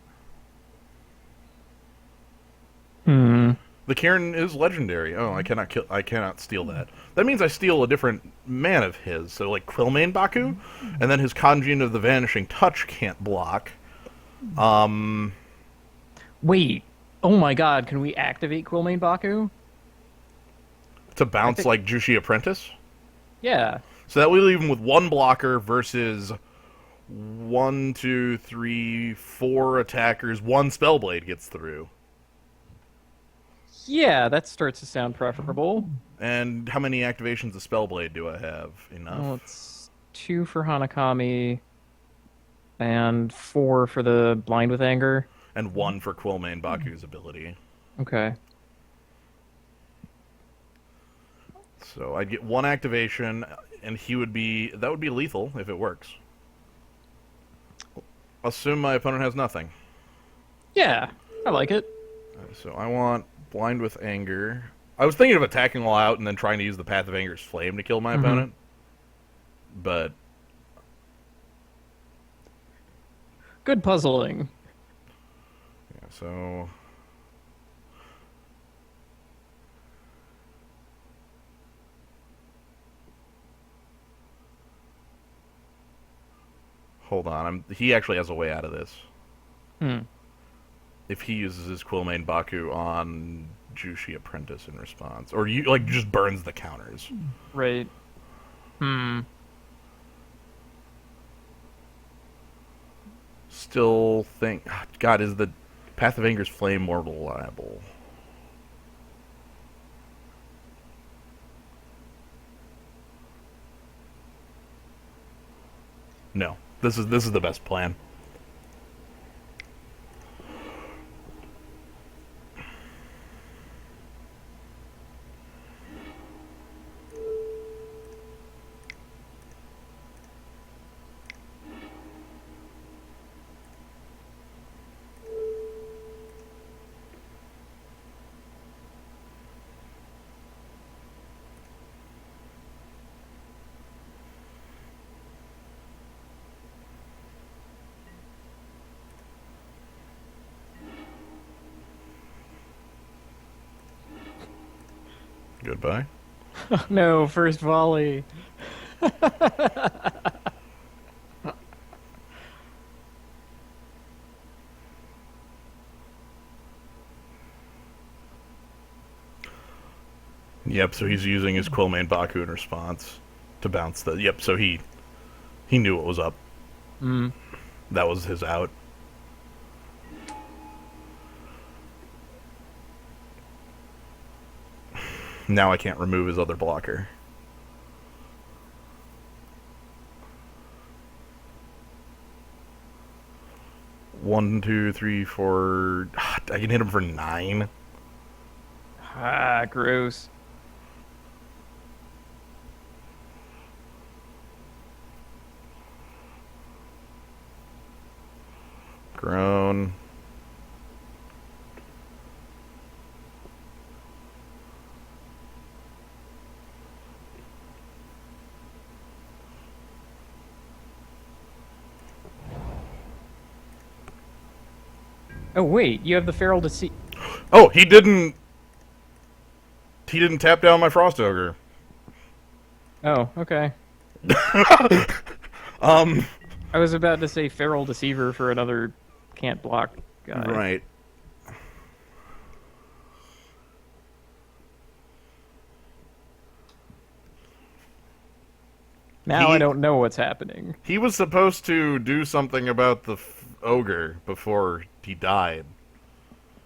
Speaker 2: Hmm.
Speaker 1: The Kieran is legendary. Oh, I cannot steal that. That means I steal a different man of his. So like Quillmane Baku, and then his Conjure of the Vanishing Touch can't block.
Speaker 2: Wait. Oh my god, can we activate Quillmane Baku?
Speaker 1: To bounce like Jushi Apprentice?
Speaker 2: Yeah.
Speaker 1: So that would leave him with 1 blocker versus 1, 2, 3, 4 attackers. 1 Spellblade gets through.
Speaker 2: Yeah, that starts to sound preferable.
Speaker 1: And how many activations of Spellblade do I have? Enough.
Speaker 2: Well, it's 2 for Hanakami and 4 for the Blind with Anger.
Speaker 1: And 1 for Quillmane Baku's ability.
Speaker 2: Okay.
Speaker 1: So I'd get 1 activation, and that would be lethal if it works. Assume my opponent has nothing.
Speaker 2: Yeah, I like it.
Speaker 1: So I want Blind with Anger. I was thinking of attacking all out and then trying to use the Path of Anger's Flame to kill my opponent. But...
Speaker 2: Good puzzling.
Speaker 1: yeah, so... hold on. He actually has a way out of this. If he uses his Quillmane Baku on Jushi Apprentice in response. Or just burns the counters.
Speaker 2: Right.
Speaker 1: Still think... God, is the Path of Anger's Flame more reliable? No. This is the best plan. Goodbye.
Speaker 2: No, first volley.
Speaker 1: Yep, so he's using his Quillmane Baku in response to bounce the. Yep, so he knew what was up.
Speaker 2: Mm.
Speaker 1: That was his out. Now I can't remove his other blocker. One, two, three, four. I can hit him for 9.
Speaker 2: Ah, gross.
Speaker 1: Grown.
Speaker 2: Oh wait, you have the feral deceit.
Speaker 1: Oh, he didn't. He didn't tap down my Frost Ogre.
Speaker 2: Oh, okay.
Speaker 1: Um.
Speaker 2: I was about to say feral deceiver for another can't block guy.
Speaker 1: Right.
Speaker 2: Now I don't know what's happening.
Speaker 1: He was supposed to do something about the ogre before he died,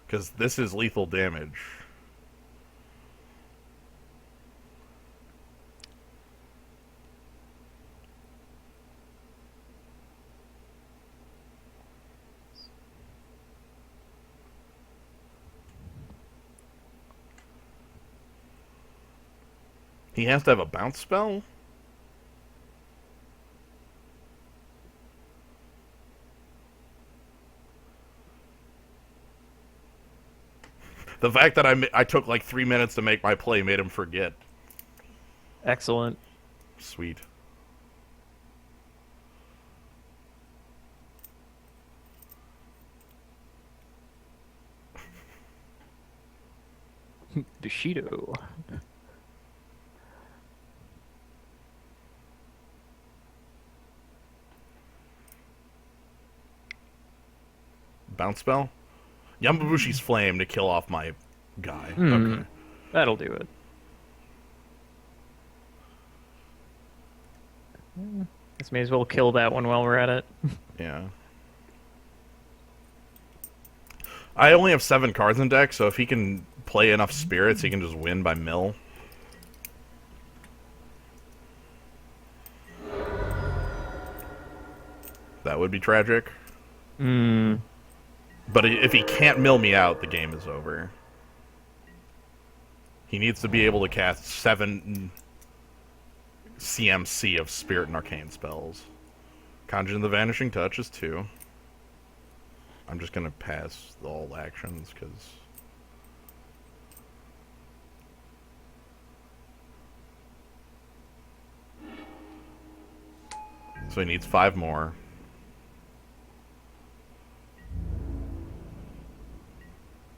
Speaker 1: because this is lethal damage. He has to have a bounce spell? The fact that I took like 3 minutes to make my play made him forget.
Speaker 2: Excellent.
Speaker 1: Sweet.
Speaker 2: Bushido.
Speaker 1: Bounce spell? Yamabushi's Flame to kill off my guy. Okay.
Speaker 2: That'll do it. Guess may as well kill that one while we're at it.
Speaker 1: Yeah. I only have 7 cards in deck, so if he can play enough spirits, he can just win by mill. That would be tragic.
Speaker 2: Hmm.
Speaker 1: But if he can't mill me out, the game is over. He needs to be able to cast 7 CMC of Spirit and Arcane spells. Conjuring the Vanishing Touch is 2. I'm just going to pass all actions, because... So he needs 5 more.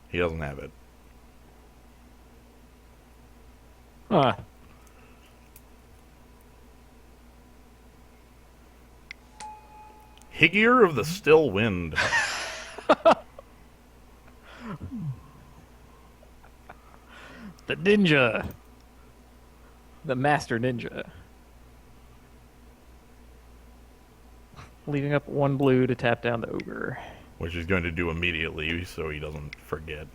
Speaker 1: He doesn't have it.
Speaker 2: Huh.
Speaker 1: Higier of the Still Wind.
Speaker 2: The ninja. The master ninja. Leaving up 1 blue to tap down the ogre.
Speaker 1: Which he's going to do immediately so he doesn't forget.